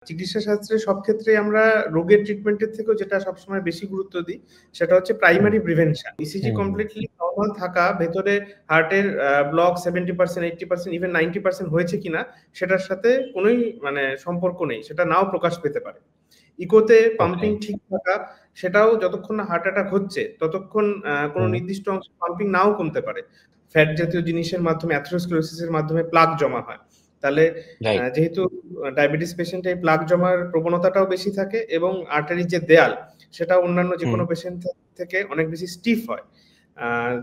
চিকিৎসা শাস্ত্রে সব ক্ষেত্রে আমরা রোগের ট্রিটমেন্টের থেকেও যেটা সবসময় বেশি গুরুত্ব দিই সেটা হচ্ছে primary prevention. ECG completely normal থাকা, ভেতরে হার্টের ব্লক 70%, 80%, ইভেন 90% হয়েছে কিনা সেটার সাথে কোনোই সম্পর্ক নেই, সেটা নাও প্রকাশ পেতে পারে। ইকোতে পাম্পিং ঠিক থাকা, সেটাও যতক্ষণ না হার্ট অ্যাটাক হচ্ছে ততক্ষণ কোনো নির্দিষ্ট অংশে পাম্পিং নাও কমতে পারে। ফ্যাট জাতীয় জিনিসের মাধ্যমে, অ্যাথেরোস্ক্লেরোসিসের মাধ্যমে প্লাক জমা হয়। তাহলে যেহেতু ডায়াবেটিস পেশেন্টে প্লাক জমার প্রবণতাটাও বেশি থাকে এবং আর্টারির যে দেয়াল সেটা অন্যান্য যে কোনো পেশেন্ট থেকে অনেক বেশি স্টিফ হয়,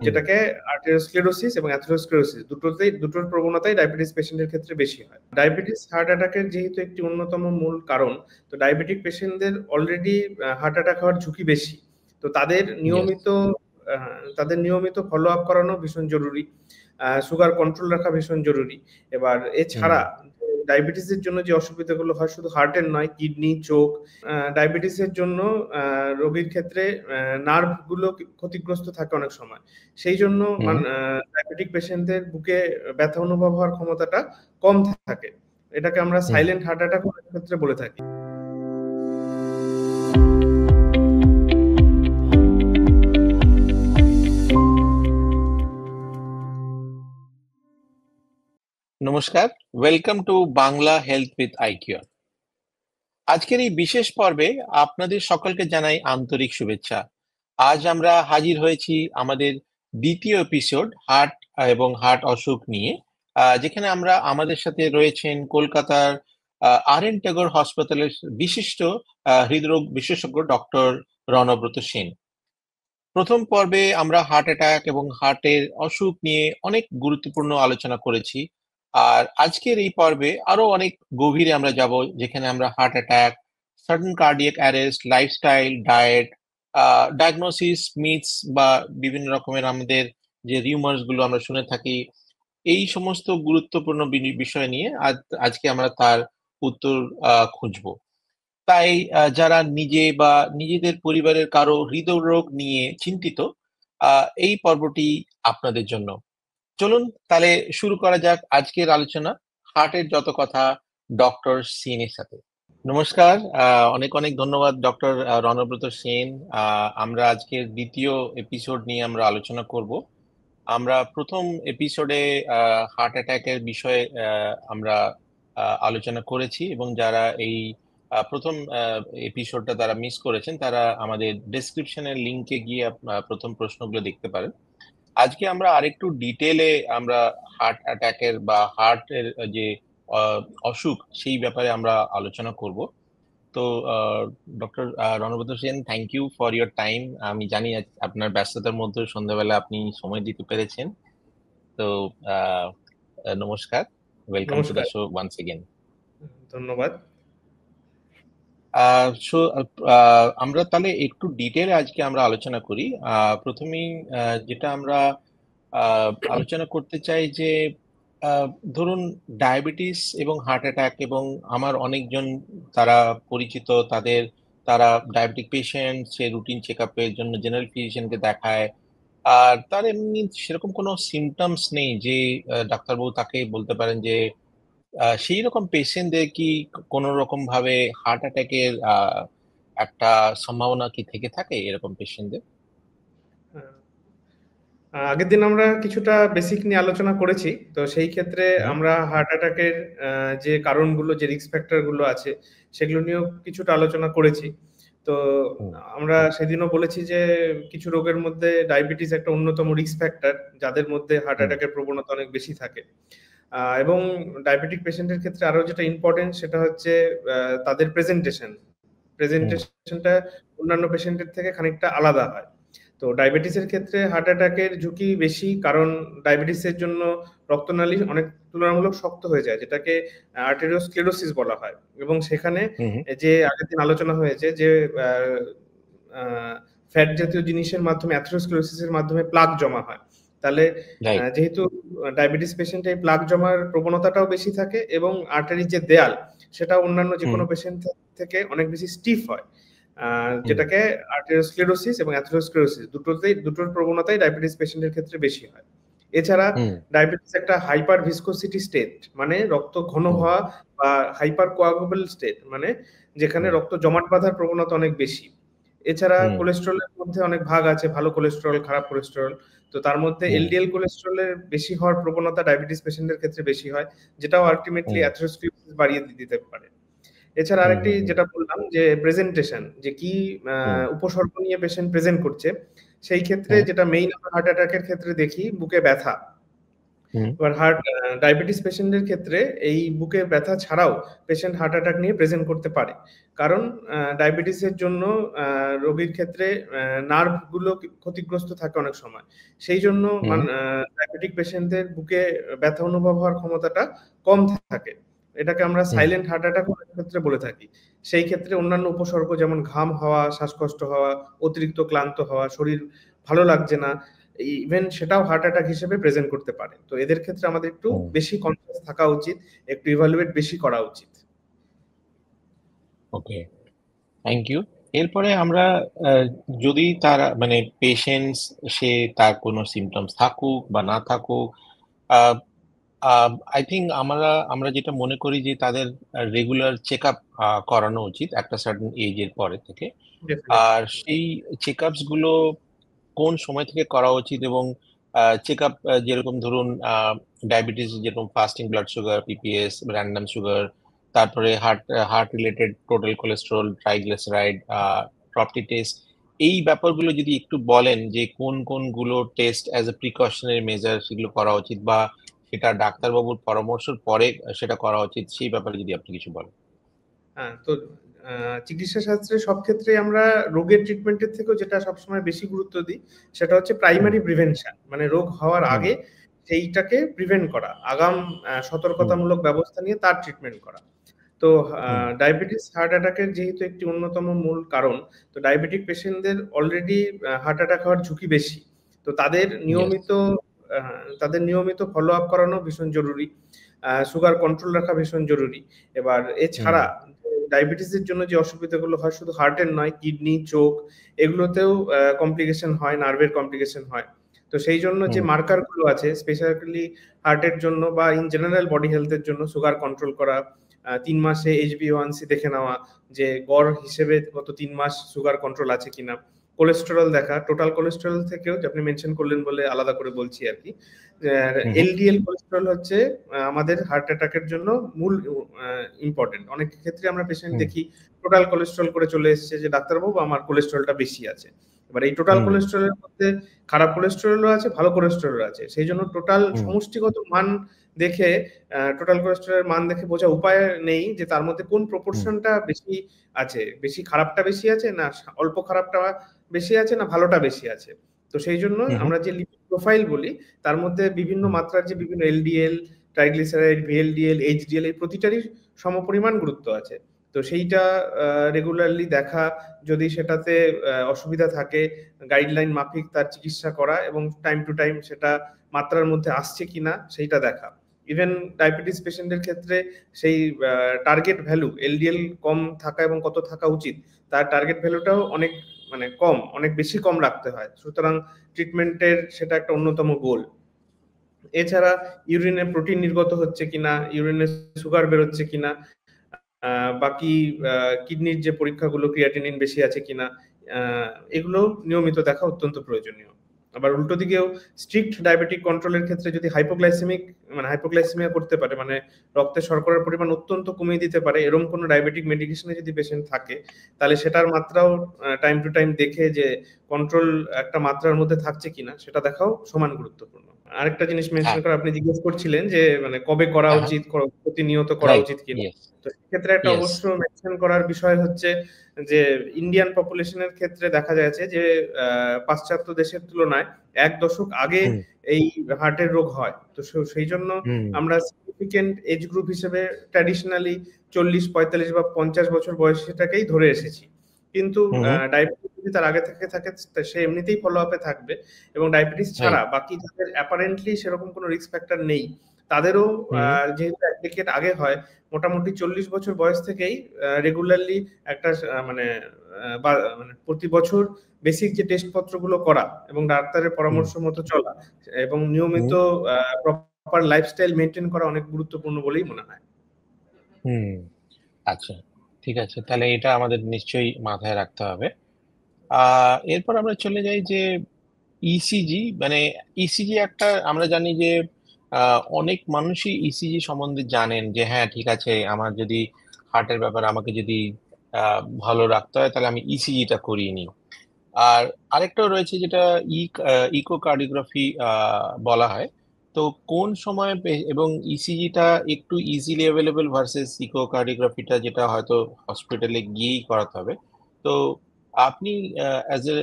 যেটাকে আর্টেরিওস্ক্লেরোসিস এবং অ্যাথেরোস্ক্লেরোসিস দুটোর প্রবণতাই ডায়াবেটিস পেশেন্টের ক্ষেত্রে বেশি হয়। ডায়াবেটিস হার্ট অ্যাটাকের যেহেতু একটি অন্যতম মূল কারণ, তো ডায়াবেটিক পেশেন্টদের অলরেডি হার্ট অ্যাটাক হওয়ার ঝুঁকি বেশি। তো তাদের নিয়মিত ফলো আপ করানো ভীষণ জরুরি, সুগার কন্ট্রোল রাখা ভীষণ জরুরি। এবার এছাড়া ডায়াবেটিসের জন্য যে অসুবিধাগুলো হয় শুধু হার্টের নয়, কিডনি, চোখ, ডায়াবেটিসের জন্য রোগীর ক্ষেত্রে নার্ভ গুলো ক্ষতিগ্রস্ত থাকে অনেক সময়। সেই জন্য ডায়াবেটিক পেশেন্টদের বুকে ব্যথা অনুভব হওয়ার ক্ষমতাটা কম থাকে। এটাকে আমরা সাইলেন্ট হার্ট অ্যাটাক ক্ষেত্রে বলে থাকি। নমস্কার, welcome to Bangla health with iCure. আজকের এই বিশেষ পর্বে আপনাদের সকলকে জানাই আন্তরিক শুভেচ্ছা। আজ আমরা হাজির হয়েছি আমাদের দ্বিতীয় এপিসোড হার্ট এবং হার্ট অসুখ নিয়ে, যেখানে আমরা আমাদের সাথে রয়েছেন কলকাতার আর.এন. টেগোর হাসপাতালের বিশিষ্ট হৃদরোগ বিশেষজ্ঞ ডক্টর রণব্রত সেন। প্রথম পর্বে আমরা হার্ট অ্যাটাক এবং হার্টের অসুখ নিয়ে অনেক গুরুত্বপূর্ণ আলোচনা করেছি, আর আজকের এই পর্বে আরো অনেক গভীরে আমরা যাব, যেখানে আমরা heart attack, sudden cardiac arrest, lifestyle, diet, diagnosis, myths বা বিভিন্ন রকমের আমাদের যে রিউমার্স গুলো আমরা শুনে থাকি, এই সমস্ত গুরুত্বপূর্ণ বিষয় নিয়ে আজকে আমরা তার উত্তর খুঁজবো। তাই যারা নিজে বা নিজেদের পরিবারের কারো হৃদরোগ নিয়ে চিন্তিত, এই পর্বটি আপনাদের জন্য। চলুন তাহলে শুরু করা যাক আজকের আলোচনা হার্টের যত কথা ডক্টর সেনের সাথে। নমস্কার, অনেক অনেক ধন্যবাদ ডক্টর রণব্রত সেন। আমরা আজকের দ্বিতীয় এপিসোড নিয়ে আমরা আলোচনা করব। আমরা প্রথম এপিসোডে হার্ট অ্যাটাকের বিষয়ে আমরা আলোচনা করেছি, এবং যারা এই প্রথম এপিসোডটা তারা মিস করেছেন তারা আমাদের ডেসক্রিপশনের লিংকে গিয়ে প্রথম প্রশ্নগুলো দেখতে পারেন। আজকে আমরা আরেকটু ডিটেলে আমরা হার্ট অ্যাটাকের বা হার্টের যে অসুখ সেই ব্যাপারে আমরা আলোচনা করব। তো doctor Ranabrata Sen, thank you for your time. আমি জানি আপনার ব্যস্ততার মধ্যে সন্ধ্যাবেলা আপনি সময় দিতে পেরেছেন। তো নমস্কার, welcome to the show once again. ধন্যবাদ। আমরা তাহলে একটু ডিটেলে আজকে আমরা আলোচনা করি। প্রথমেই যেটা আমরা আলোচনা করতে চাই যে ধরুন ডায়াবেটিস এবং হার্ট অ্যাটাক, এবং আমার অনেকজন তারা পরিচিত, তারা ডায়াবেটিক পেশেন্ট, সে রুটিন চেক আপের জন্য জেনারেল ফিজিশিয়ানকে দেখায়, আর তার এমনি সেরকম কোনো সিমটমস নেই যে ডাক্তারবাবু তাকে বলতে পারেন যে সেই রকম পেশেন্টদের কি কোনো রকম ভাবে হার্ট অ্যাটাকের একটা সম্ভাবনা কি থেকে থাকে এরকম পেশেন্টদের? আগের দিন আমরা কিছুটা বেসিক নিয়ে আলোচনা করেছি, তো সেই ক্ষেত্রে আমরা হার্ট অ্যাটাকের যে কারণগুলো, যে রিস্ক ফ্যাক্টর গুলো আছে সেগুলো নিয়েও কিছুটা আলোচনা করেছি। তো আমরা সেদিনও বলেছি যে কিছু রোগের মধ্যে ডায়াবেটিস একটা অন্যতম রিস্ক ফ্যাক্টর, যাদের মধ্যে হার্ট অ্যাটাকের প্রবণতা অনেক বেশি থাকে। এবং ডায়াবেটিক পেশেন্টের ক্ষেত্রে আরো যেটা ইম্পর্টেন্ট সেটা হচ্ছে তাদের প্রেজেন্টেশনটা অন্যান্য পেশেন্টের থেকে খানিকটা আলাদা হয়। তো ডায়াবেটিসের ক্ষেত্রে হার্ট অ্যাটাকের ঝুঁকি বেশি, কারণ ডায়াবেটিসের জন্য রক্তনালী অনেক তুলনামূলক শক্ত হয়ে যায়, যেটাকে আর্টেরিওস্ক্লেরোসিস বলা হয়। এবং সেখানে যে আগের দিন আলোচনা হয়েছে যে ফ্যাট জাতীয় জিনিসের মাধ্যমে, অ্যাথেরোস্ক্লেরোসিসের মাধ্যমে প্লাক জমা হয়। তাহলে যেহেতু ডায়াবেটিস পেশেন্টে প্লাক জমার প্রবণতাটাও বেশি থাকে এবং আর্টারির যে দেয়াল সেটা অন্যান্য যে কোনো পেশেন্ট থেকে অনেক বেশি স্টিফ হয়, যেটাকে আর্টেরিওস্ক্লেরোসিস এবং অ্যাথেরোস্ক্লেরোসিস দুটোর প্রবণতাই ডায়াবেটিস পেশেন্টের ক্ষেত্রে বেশি হয়। এছাড়া হুম ডায়াবেটিস একটা হাইপার ভিসকোসিটি স্টেট, মানে রক্ত ঘন হুম হওয়া, বা হাইপার কোয়াগুলেবল স্টেট, মানে যেখানে হুম রক্ত জমাট বাঁধার প্রবণতা অনেক বেশি। এছাড়া হুম কোলেস্টেরলের মধ্যে অনেক ভাগ আছে, ভালো কোলেস্টেরল, খারাপ কোলেস্টেরল। তো তার মধ্যে হুম এলডিএল কোলেস্টেরলের বেশি হওয়ার প্রবণতা ডায়াবেটিস পেশেন্টদের ক্ষেত্রে বেশি হয়, যেটাও আলটিমেটলি হুম অ্যাথেরোস্ক্লেরোসিস বাড়িয়ে দিতে পারে। এছাড়া হুম আরেকটি হুম হুম যেটা বললাম যে প্রেজেন্টেশন, যে কি হুম উপসর্গ নিয়ে পেশেন্ট প্রেজেন্ট করছে, সেই ক্ষেত্রে হুম যেটা মেইন আমরা হার্ট অ্যাটাকের ক্ষেত্রে দেখি বুকে ব্যথা। হুম এবার ডায়াবেটিস পেশেন্টের ক্ষেত্রে এই বুকে ব্যথা ছাড়াও পেশেন্ট হার্ট অ্যাটাক নিয়ে প্রেজেন্ট করতে পারে। কারণ ডায়াবেটিসের জন্য রোগীর ক্ষেত্রে নার্ভ গুলো ক্ষতিগ্রস্ত থাকে অনেক সময়। সেই জন্য হুম ডায়াবেটিক পেশেন্টদের বুকে ব্যথা অনুভব হওয়ার ক্ষমতাটা কম থাকে। এটাকে আমরা হুম সাইলেন্ট হার্ট অ্যাটাক ক্ষেত্রে বলে থাকি। সেই ক্ষেত্রে অন্যান্য উপসর্গ যেমন ঘাম হওয়া, শ্বাসকষ্ট হওয়া, অতিরিক্ত ক্লান্ত হওয়া, শরীর ভালো লাগছে না, ইভেন সেটাও হার্ট অ্যাটাক হিসেবে প্রেজেন্ট করতে পারে। তো এদের ক্ষেত্রে আমাদের একটু হুম বেশি কনসিয়াস থাকা উচিত, একটু ইভালুয়েট বেশি করা উচিত। ওকে, থ্যাংক ইউ। এরপরে আমরা আহ, যদি তারা মানে পেশেন্টস, সে তার কোনো সিমটমস থাকুক বা না থাকুক, আই থিঙ্ক আমরা যেটা মনে করি যে তাদের রেগুলার চেক আপ করানো উচিত একটা সার্টেন এজের পরে থেকে। আর ডেফিনেটলি। সেই চেক আপস গুলো কোন সময় থেকে করা উচিত, এবং চেক আপ যেরকম ধরুন ডায়াবেটিস, যেরকম fasting blood sugar, PPS, random sugar, তারপরে heart heart related total cholesterol, triglyceride, প্রপটি টেস্ট, এই ব্যাপারগুলো যদি একটু বলেন যে কোন কোন গুলো test as a precautionary measure সেগুলো করা উচিত, বা সেটা ডাক্তারবাবুর পরামর্শের পরে সেটা করা উচিত, সেই ব্যাপারে যদি আপনি কিছু বলেন। হ্যাঁ, তো চিকিৎসা শাস্ত্রে সব ক্ষেত্রে আমরা রোগের ট্রিটমেন্টের থেকেও যেটা সবসময় বেশি গুরুত্ব দিই, সেটা হচ্ছে হুম প্রাইমারি প্রিভেনশন, মানে রোগ হওয়ার হুম আগে সেইটাকে প্রিভেন্ট করা, আগাম হুম সতর্কতামূলক ব্যবস্থা নিয়ে তার ট্রিটমেন্ট করা। তো হুম ডায়াবেটিস হার্ট অ্যাটাকের যেহেতু একটি অন্যতম মূল কারণ, তো ডায়াবেটিক পেশেন্টদের অলরেডি হার্ট অ্যাটাক হওয়ার ঝুঁকি বেশি। তো ইয়েস তাদের নিয়মিত ফলো আপ করানো ভীষণ জরুরি। সুগার কন্ট্রোল রাখা ভীষণ জরুরি। এবার হুম এছাড়া ডায়াবেটিসের জন্য যে অসুবিধাগুলো হয় শুধু হার্টের নয়, কিডনি, চোখ, এগুলোতেও কমপ্লিকেশন হয়, নার্ভের কমপ্লিকেশন হয়। তো সেই জন্য যে হুম মার্কার গুলো আছে স্পেশালি হার্টের জন্য বা ইন জেনারেল বডি হেলথের জন্য, সুগার কন্ট্রোল করা, ৩ মাসে HbA1c দেখে নেওয়া, যে গড় হিসেবে গত ৩ মাস সুগার কন্ট্রোল আছে কিনা, কোলেস্টেরল দেখা, টোটাল কোলেস্টেরল থেকেও যে আপনি মেনশন করলেন বলে আলাদা করে বলছি আর কি। হুম এলডিএল কোলেস্টেরল হচ্ছে আমাদের হার্ট অ্যাটাকের জন্য মূল ইম্পর্টেন্ট। অনেক ক্ষেত্রে আমরা পেশেন্ট হুম দেখি টোটাল কোলেস্টেরল করে চলে এসেছে, যে ডাক্তারবাবু আমার কোলেস্টেরলটা বেশি আছে। এবার এই টোটাল হুম কোলেস্টেরলের মধ্যে খারাপ কোলেস্টেরলও আছে, ভালো কোলেস্টেরলও আছে। সেই জন্য টোটাল হুম সমষ্টিগত মান দেখে, টোটাল কোলেস্টেরলের মান দেখে বোঝা উপায় নেই যে তার মধ্যে কোন হুম প্রপোর্শনটা বেশি আছে, বেশি খারাপটা বেশি আছে, না অল্প খারাপটা বেশি আছে, না ভালোটা বেশি আছে। তো সেই জন্য হুম আমরা যে লিপিড প্রোফাইল বলি, তার মধ্যে বিভিন্ন হুম মাত্রার যে বিভিন্ন এলডিএল, ট্রাইগ্লিসারাইড, ভিএলডিএল, এইচডিএল, এই প্রতিটারই সমপরিমাণ গুরুত্ব আছে। তো সেইটা রেগুলারলি দেখা, যদি সেটাতে অসুবিধা থাকে গাইডলাইন মাফিক তার চিকিৎসা করা, এবং টাইম টু টাইম সেটা মাত্রার মধ্যে আসছে কিনা সেইটা দেখা। ইভেন ডায়াবেটিস পেশেন্টের ক্ষেত্রে সেই টার্গেট ভ্যালু এলডিএল কম থাকা এবং কত থাকা উচিত, তার টার্গেট ভ্যালুটাও অনেক, মানে কম, অনেক বেশি কম রাখতে হয়। সুতরাং ট্রিটমেন্টের সেটা একটা অন্যতম গোল। এছাড়া ইউরিনে প্রোটিন নির্গত হচ্ছে কিনা, ইউরিনে সুগার বেরোচ্ছে কিনা, বাকি কিডনির যে পরীক্ষাগুলো, ক্রিয়াটিনিন বেশি আছে কিনা, এগুলো নিয়মিত দেখা অত্যন্ত প্রয়োজনীয়। আবার উল্টো দিকেও স্ট্রিক্ট ডায়াবেটিক কন্ট্রোলের ক্ষেত্রে যদি হাইপোগ্লাইসেমিয়া করতে পারে, মানে রক্তে শর্করার পরিমাণ অত্যন্ত কমিয়ে দিতে পারে, এরকম কোনো ডায়াবেটিক মেডিকেশনে যদি পেশেন্ট থাকে, তাহলে সেটার মাত্রাও টাইম টু টাইম দেখে যে কন্ট্রোল একটা মাত্রার মধ্যে থাকছে কিনা সেটা দেখাও সমান গুরুত্বপূর্ণ। আরেকটা জিনিস মেনশন হ্যাঁ করা, আপনি জিজ্ঞেস করছিলেন যে মানে কবে করা হ্যাঁ হ্যাঁ উচিত, প্রতিনিয়ত করা রাইট উচিত কিনা। ইয়েস তো সেক্ষেত্রে একটা ইয়েস অবশ্য মেনশন করার বিষয় হচ্ছে যে ইন্ডিয়ান পপুলেশনের ক্ষেত্রে দেখা যাচ্ছে যে পাশ্চাত্য দেশের তুলনায় 1 দশক আগে হুম এই হার্টের রোগ হয়। তো সেই জন্য হুম আমরা সিগনিফিকেন্ট এজ গ্রুপ হিসেবে ট্র্যাডিশনালি 40, 45 বা 50 বছর বয়সীটাকেই ধরে এসেছি। কিন্তু হুম হুম ডায়াবেটিস যদি তার আগে থেকে থাকে, সে এমনিতেই ফলো আপে থাকবে। এবং ডায়াবেটিস রাইট ছাড়া বাকি যাদের অ্যাপারেন্টলি সেরকম কোনো রিস্ক ফ্যাক্টর নেই, তাদেরও হুম যেহেতু এক ডিকেড আগে হয়, মোটামুটি 40 বছর বয়স থেকেই রেগুলারলি একটা মানে প্রতি বছর বেসিক যে টেস্ট পত্রগুলো করা এবং ডাক্তারের হুম পরামর্শ মতো চলা এবং নিয়মিত হুম প্রপার লাইফস্টাইল মেনটেন করা অনেক গুরুত্বপূর্ণ বলেই মনে হয়। হুম আচ্ছা, ঠিক আছে, তাহলে এটা আমাদের নিশ্চয়ই মাথায় রাখতে হবে। এরপর আমরা চলে যাই যে ইসিজি, মানে ইসিজি একটা আমরা জানি যে অনেক মানুষই ইসিজি সম্বন্ধে জানেন যে হ্যাঁ ঠিক আছে, আমার যদি হার্টের ব্যাপারে আমাকে যদি ভালো রাখতে হয় তাহলে আমি ইসিজিটা করিয়ে নিই। আর আরেকটাও রয়েছে যেটা ইকোকার্ডিওগ্রাফি বলা হয়। তো কোন সময় এবং ইসিজিটা একটু ইজিলি অ্যাভেলেবল ভার্সেস ইকোকার্ডিওগ্রাফিটা যেটা হয়তো হসপিটালে গিয়েই করাতে হবে। তো আপনি অ্যাজ এ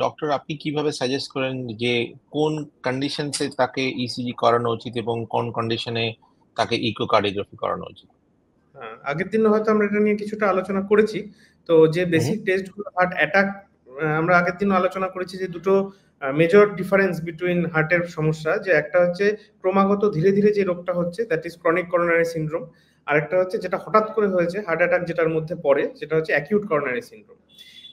ডক্টর আপনি কিভাবে সাজেস্ট করেন যে কোন কন্ডিশনসে তাকে ইসিজি করানো উচিত এবং কোন কন্ডিশনে তাকে ইকোকার্ডিওগ্রাফি করানো উচিত? আগের দিন হয়তো আমরা এটা নিয়ে কিছুটা আলোচনা করেছি। তো যে হুম বেসিক টেস্টগুলো হার্ট অ্যাটাক, আমরা আগের দিন আলোচনা করেছি যে দুটো মেজর ডিফারেন্স বিটুইন হার্টের সমস্যা, যে একটা হচ্ছে ক্রমাগত ধীরে ধীরে যে রোগটা হচ্ছে, that is chronic coronary syndrome. আরেকটা হচ্ছে যেটা হঠাৎ করে হয়েছে হার্ট অ্যাটাক, যেটার মধ্যে পড়ে, সেটা হচ্ছে অ্যাকিউট করোনারি সিনড্রোম।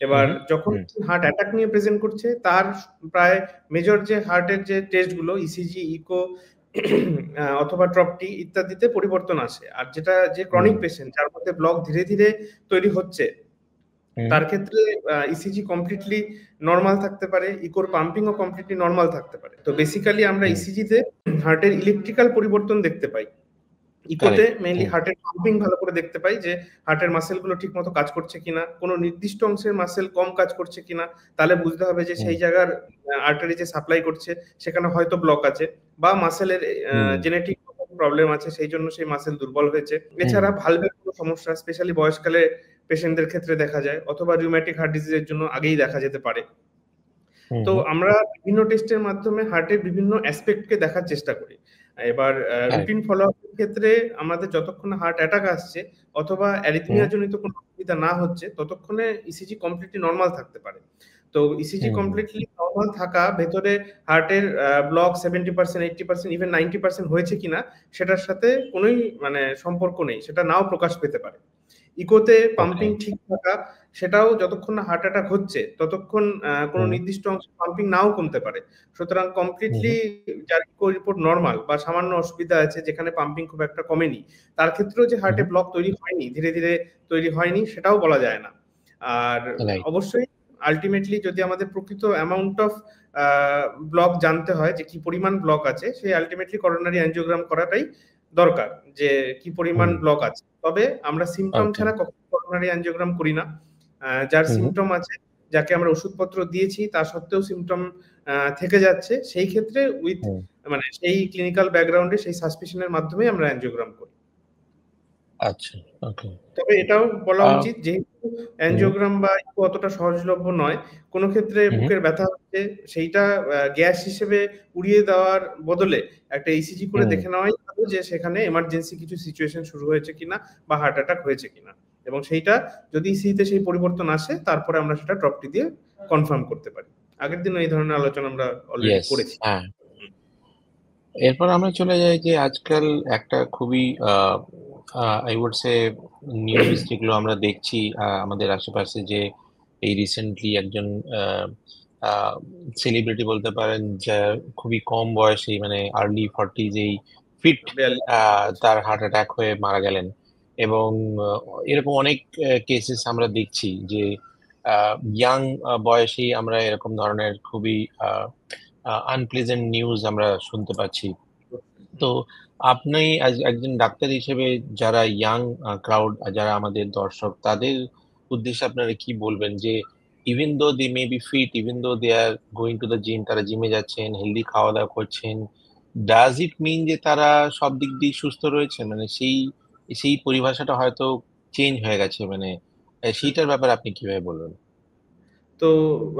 এবার হুম যখন হুম হার্ট অ্যাটাক নিয়ে প্রেজেন্ট করছে, তার প্রায় মেজর যে হার্টের যে টেস্টগুলো ইসিজি, ইকো অথবা ট্রপটি ইত্যাদিতে পরিবর্তন আসে। আর যেটা যে হুম ক্রনিক পেশেন্ট যার মধ্যে ব্লক ধীরে ধীরে তৈরি হচ্ছে, হুম তার ক্ষেত্রে ইসিজি কমপ্লিটলি নর্মাল থাকতে পারে, ইকোর পাম্পিংও কমপ্লিটলি নর্মাল থাকতে পারে। তো বেসিক্যালি আমরা হুম ইসিজিতে হার্টের ইলেকট্রিক্যাল পরিবর্তন দেখতে পাই। ইকোতে কারেক্ট। মেইনলি হুম হার্টের পাম্পিং ভালো করে দেখতে পাই, যে হার্টের মাসেল গুলো ঠিক মতো কাজ করছে কিনা, কোনো নির্দিষ্ট অংশের মাসেল কম কাজ করছে কিনা, তাহলে বুঝতে হবে যে হুম সেই জায়গার আর্টারি যে সাপ্লাই করছে সেখানে হয়তো ব্লক আছে, বা মাসেলের হুম জেনেটিক প্রবলেম আছে, সেই জন্য সেই মাসেল দুর্বল হয়েছে। হুম এছাড়া ভালভের কোনো সমস্যা স্পেশালি বয়সকালে পেশেন্টদের ক্ষেত্রে দেখা যায়, অথবা রিউম্যাটিক হার্ট ডিজিজের জন্য আগেই দেখা যেতে পারে। হুম তো হুম আমরা বিভিন্ন টেস্টের মাধ্যমে হার্টের বিভিন্ন অ্যাসপেক্টকে দেখার চেষ্টা করি। এবার কারেক্ট। রুটিন ফলো আপের ক্ষেত্রে আমাদের যতক্ষণ না হার্ট অ্যাটাক আসছে অথবা হুম অ্যারিথমিয়া জনিত কোনো অসুবিধা না হচ্ছে, ততক্ষণে ইসিজি কমপ্লিটলি নরমাল থাকতে পারে। তো ইসিজি হুম কমপ্লিটলি নরমাল থাকা, ভেতরে হার্টের ব্লক 70%, 80%, ইভেন 90% হয়েছে কিনা সেটার সাথে কোনোই মানে সম্পর্ক নেই, সেটা নাও প্রকাশ পেতে পারে। ইকোতে ওকে। পাম্পিং ঠিক থাকা, সেটাও যতক্ষণ না হার্ট অ্যাটাক হচ্ছে ততক্ষণ কোনো হুম নির্দিষ্ট অংশে পাম্পিং নাও কমতে পারে। সুতরাং হুম কমপ্লিটলি হুম যার ইকো রিপোর্ট নরমাল বা সামান্য অসুবিধা আছে যেখানে পাম্পিং খুব একটা কমেনি, তার ক্ষেত্রেও যে হার্টে হুম ব্লক তৈরি হয়নি, ধীরে ধীরে তৈরি হয়নি, সেটাও বলা যায় না। আর রাইট। অবশ্যই আলটিমেটলি যদি আমাদের প্রকৃত অ্যামাউন্ট অফ ব্লক জানতে হয়, যে কি পরিমাণ ব্লক আছে, সেই আলটিমেটলি করোনারি অ্যানজিওগ্রাম করাটাই দরকার, যে কি পরিমাণ হুম ব্লক আছে। তবে আমরা সিম্পটম ওকে। ছাড়া কখনো করোনারি অ্যানজিওগ্রাম করি না। যার হুম হুম সিম্পটম আছে, যাকে আমরা ওষুধপত্র দিয়েছি তা সত্ত্বেও সিম্পটম থেকে যাচ্ছে, সেই ক্ষেত্রে উইথ হুম, মানে সেই ক্লিনিক্যাল ব্যাকগ্রাউন্ডে সেই সাসপিশনের মাধ্যমে আমরা অ্যানজিওগ্রাম করি। আচ্ছা, ওকে। তবে এটাও বলা আহ, উচিত, যেহেতু হুম অ্যানজিওগ্রাম বা ইকো অতটা সহজলভ্য নয়, কোনো ক্ষেত্রে হুম বুকের ব্যথা হচ্ছে, সেইটা গ্যাস হিসেবে উড়িয়ে দেওয়ার বদলে একটা ইসিজি করে হুম দেখে নেওয়াই ভালো, যে সেখানে এমার্জেন্সি কিছু সিচুয়েশন শুরু হয়েছে কিনা বা হার্ট অ্যাটাক হয়েছে কিনা। এবং সেইটা যদি ইসিজিতে সেই পরিবর্তন আসে, তারপরে আমরা সেটা ড্রপটি দিয়ে কনফার্ম করতে পারি। আগের দিন এই ধরনের আলোচনা আমরা অলরেডি ইয়েস, করেছি। হ্যাঁ। এরপর আমরা চলে যাই যে আজকাল একটা খুবই আই উড সে নিউজ যেগুলো আমরা দেখছি আমাদের আশেপাশে, যে এই রিসেন্টলি একজন সেলিব্রিটি বলতে পারেন, যা খুবই কম বয়সে মানে আর্লি ফর্টিজ, এই ফিট 42 তার হার্ট অ্যাটাক হয়ে মারা গেলেন। এবং আহ, এরকম অনেক কেসেস আমরা দেখছি যে ইয়াং বয়সেই আমরা এরকম ধরনের খুবই আনপ্লেজেন্ট নিউজ আমরা শুনতে পাচ্ছি। তো আপনি একজন ডাক্তার হিসেবে যারা ইয়াং ক্রাউড, যারা আমাদের দর্শক, তাদের উদ্দেশ্যে আপনারা কি বলবেন যে even though they may be fit, even though they are going to the gym, তারা জিমে যাচ্ছেন, হেলদি খাওয়া দাওয়া করছেন, ডাজ ইট মিন যে তারা সব দিক দিয়ে সুস্থ রয়েছে? মানে সেই সেই পরিভাষাটা হয়তো চেঞ্জ হয়ে গেছে, মানে সেইটার ব্যাপারে আপনি কিভাবে বলবেন? তো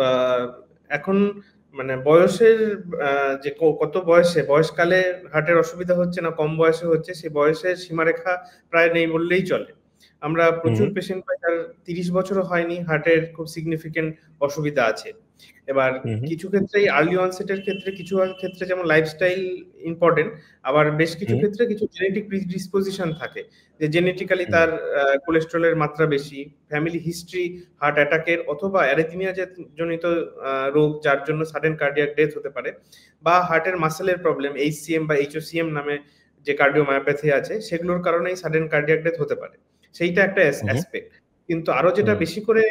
আহ, এখন মানে বয়সের যে কত বয়সে বয়সকালে হার্টের অসুবিধা হচ্ছে না কম বয়সে হচ্ছে, সেই বয়সের সীমারেখা প্রায় নেই বললেই চলে। আমরা হুম প্রচুর পেশেন্ট পাই যার 30 বছরও হয়নি, হার্টের খুব সিগনিফিকেন্ট অসুবিধা আছে। এবার হুম কিছু ক্ষেত্রে আর্লি অনসেটের ক্ষেত্রে, কিছু ক্ষেত্রে যেমন লাইফস্টাইল ইম্পর্টেন্ট, আবার বেশ কিছু হুম ক্ষেত্রে কিছু জেনেটিক প্রিডিসপোজিশন থাকে, যে জেনেটিক্যালি হুম তার কোলেস্টেরলের মাত্রা বেশি, ফ্যামিলি হিস্ট্রি হার্ট অ্যাটাকের অথবা অ্যারিথমিয়া জনিত রোগ যার জন্য সাডেন কার্ডিয়াক ডেথ হতে পারে, বা হার্টের মাসেলের প্রবলেম, এইচসিএম বা এইচওসিএম নামে যে কার্ডিওমায়োপ্যাথি আছে, সেগুলোর কারণেই সাডেন কার্ডিয়াক ডেথ হতে পারে। সেইটা একটা হুম অ্যাসপেক্ট। কিন্তু আরো যেটা হুম বেশি করে,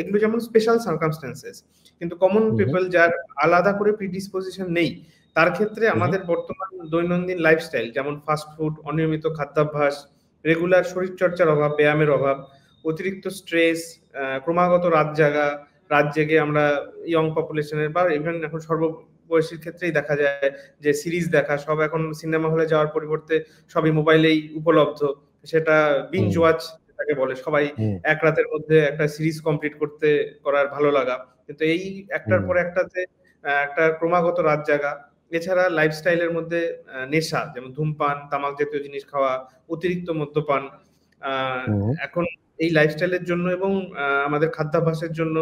এগুলো যেমন স্পেশাল সার্কামস্টেন্সেস, কিন্তু কমন হুম পিপল যার আলাদা করে প্রিডিসপোজিশন নেই, তার ক্ষেত্রে হুম আমাদের বর্তমান দৈনন্দিন লাইফস্টাইল, যেমন ফাস্ট ফুড, অনিয়মিত খাদ্যাভ্যাস, রেগুলার শরীরচর্চার অভাব, ব্যায়ামের অভাব, অতিরিক্ত স্ট্রেস, ক্রমাগত রাত জেগে আমরা ইয়ং পপুলেশনের বা ইভেন এখন সর্ববয়সীর ক্ষেত্রেই দেখা যায় যে সিরিজ দেখা, সব এখন সিনেমা হলে যাওয়ার পরিবর্তে সবই মোবাইলেই উপলব্ধ। সেটা বিঞ্জ হুম ওয়াচ যেটাকে বলে, সবাই হুম এক রাতের মধ্যে একটা সিরিজ কমপ্লিট করতে করার ভালো লাগা, কিন্তু এই একটার হুম পর একটাতে একটা ক্রমাগত রাত জাগা। এছাড়া লাইফস্টাইলের মধ্যে নেশা, যেমন ধূমপান, তামাক জাতীয় জিনিস খাওয়া, অতিরিক্ত মদ্যপান, আহ, হুম এখন এই লাইফস্টাইলের জন্য এবং আমাদের খাদ্যাভ্যাসের জন্য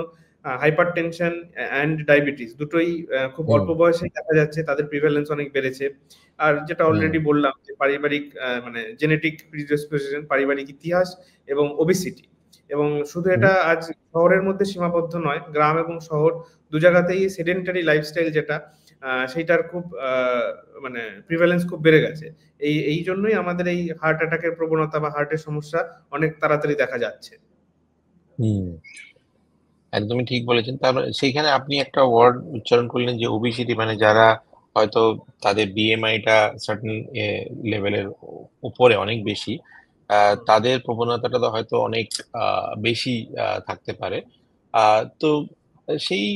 হাইপার টেনশন অ্যান্ড ডায়াবেটিস দুটোই খুব হুম অল্প বয়সে দেখা যাচ্ছে, তাদের প্রিভ্যালেন্স অনেক বেড়েছে। আর যেটা হুম অলরেডি বললাম যে পারিবারিক মানে জেনেটিক প্রিডিসপোজিশন, পারিবারিক ইতিহাস এবং ওবেসিটি। এবং শুধু হুম এটা আজ শহরের মধ্যে সীমাবদ্ধ নয়, গ্রাম এবং শহর দু জায়গাতেই সেডেন্টারি লাইফস্টাইল যেটা, সেইটার খুব মানে প্রিভ্যালেন্স খুব বেড়ে গেছে। এই জন্যই আমাদের এই হার্ট অ্যাটাকের প্রবণতা বা হার্টের সমস্যা অনেক তাড়াতাড়ি দেখা যাচ্ছে। হুম একদমই ঠিক বলেছেন। তারপরে সেইখানে আপনি একটা ওয়ার্ড উচ্চারণ করলেন যে ওবিসিটি, মানে যারা হয়তো তাদের বিএমআইটা সার্টেন লেভেলের উপরে অনেক বেশি, তাদের প্রবণতাটা তো হয়তো অনেক বেশি থাকতে পারে। তো সেই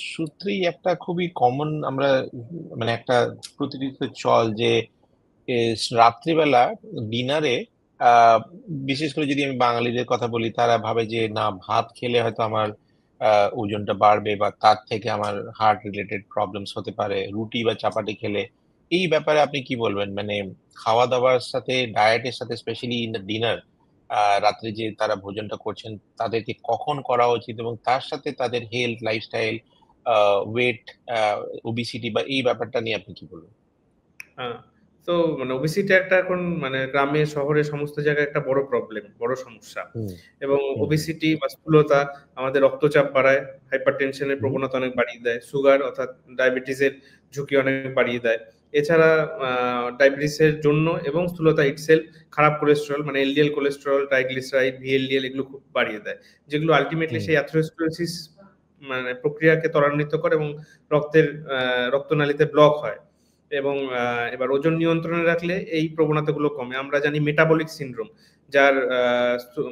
সূত্রেই একটা খুবই কমন আমরা মানে একটা প্রতিনিধিত্ব চল যে রাত্রিবেলা ডিনারে আহ বিশেষ করে যদি আমি বাঙালিদের কথা বলি, তারা ভাবে যে না, ভাত খেলে হয়তো আমার ওজনটা বাড়বে বা তার থেকে আমার হার্ট রিলেটেড প্রবলেমস হতে পারে রুটি বা চাপাটি খেলে। এই ব্যাপারে আপনি কি বলবেন? মানে খাওয়া দাওয়ার সাথে, ডায়েটের সাথে, স্পেশালি ইন দ্য ডিনার, রাত্রে যে তারা ভোজনটা করছেন, তাদেরকে কখন করা উচিত, এবং তার সাথে তাদের হেলথ, লাইফস্টাইল, ওয়েট, ওবিসিটি বা এই ব্যাপারটা নিয়ে আপনি কি বলবেন? হ্যাঁ, তো মানে ওবেসিটি একটা এখন মানে গ্রামে শহরে সমস্ত জায়গায় একটা বড় প্রবলেম, বড় সমস্যা। হুম এবং হুম ওবেসিটি বা স্থূলতা আমাদের রক্তচাপ বাড়ায়, হাইপারটেনশনের হুম প্রবণতা অনেক বাড়িয়ে দেয়, সুগার অর্থাৎ ডায়াবেটিসের ঝুঁকি অনেক বাড়িয়ে দেয়। এছাড়া ডায়াবেটিসের জন্য এবং স্থূলতা ইটসেলফ খারাপ কোলেস্টেরল, মানে এলডিএল কোলেস্টেরল, ট্রাইগ্লিসারাইড, ভিএলডিএল, এগুলো খুব বাড়িয়ে দেয়, যেগুলো আলটিমেটলি হুম সেই অ্যাথেরোস্ক্লেরোসিস মানে প্রক্রিয়াকে ত্বরান্বিত করে এবং রক্তের রক্তনালীতে ব্লক হয়। এবং এবার ওজন নিয়ন্ত্রণে রাখলে এই প্রবণতাগুলো কমে। আমরা জানি মেটাবলিক সিনড্রোম, যার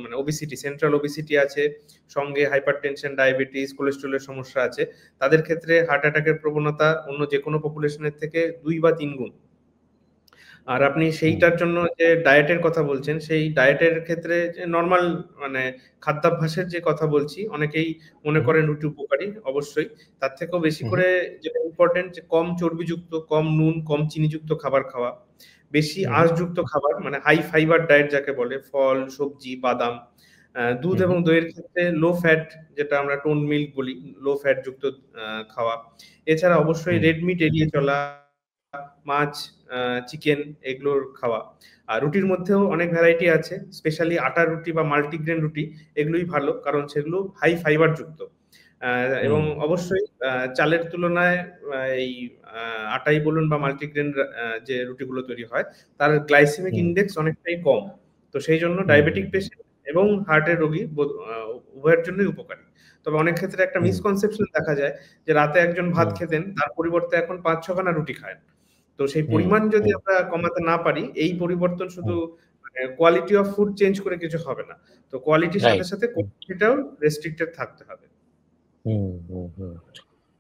মানে ওবিসিটি, সেন্ট্রাল ওবিসিটি আছে, সঙ্গে হাইপারটেনশন, ডায়াবেটিস, কোলেস্টেরলের সমস্যা আছে, তাদের ক্ষেত্রে হার্ট অ্যাটাকের প্রবণতা অন্য যে কোনো পপুলেশনের থেকে 2 বা 3 গুণ। আর আপনি হুম সেইটার জন্য যে ডায়েটের কথা বলছেন, সেই ডায়েটের ক্ষেত্রে যে নরমাল মানে খাদ্যাভ্যাসের যে কথা বলছি, অনেকেই মনে হুম করেন রুটি উপকারী, অবশ্যই। তার থেকেও বেশি হুম করে যেটা ইম্পর্টেন্ট, যে কম চর্বিযুক্ত, কম নুন, কম চিনিযুক্ত খাবার খাওয়া, বেশি হুম আঁশযুক্ত খাবার, মানে হাই ফাইবার ডায়েট যাকে বলে, ফল, সবজি, বাদাম, দুধ হুম এবং দইয়ের ক্ষেত্রে লো ফ্যাট, যেটা আমরা টোন মিল্ক বলি, লো ফ্যাট যুক্ত খাওয়া। এছাড়া অবশ্যই হুম রেড মিট এড়িয়ে চলা, মাছ, চিকেন, এগুলোর খাওয়া। আর রুটির মধ্যেও অনেক ভ্যারাইটি আছে, স্পেশালি আটার রুটি বা মাল্টিগ্রেন রুটি, এগুলোই ভালো, কারণ সেগুলো হাই ফাইবার যুক্ত। এবং হুম অবশ্যই চালের তুলনায় এই আটাই বলুন বা মাল্টিগ্রেন যে রুটিগুলো তৈরি হয়, তার গ্লাইসেমিক হুম ইন্ডেক্স অনেকটাই কম। তো সেই জন্য হুম ডায়াবেটিক হুম পেশেন্ট এবং হার্টের রোগী উভয়ের জন্যই উপকারী। তবে অনেক ক্ষেত্রে একটা হুম মিসকনসেপশন দেখা যায়, যে রাতে একজন ভাত হুম খেতেন, তার পরিবর্তে এখন ৫-৬ খানা রুটি খায়। তো সেই হুম পরিমাণ যদি হুম আমরা কমাতে না পারি, এই পরিবর্তন শুধু হুম মানে কোয়ালিটি অফ ফুড চেঞ্জ করে কিছু হবে না। তো কোয়ালিটির সাথে রাইট। সাথে কোয়ান্টিটিটাও রেস্ট্রিক্টেড থাকতে হবে। হুম হুম হুম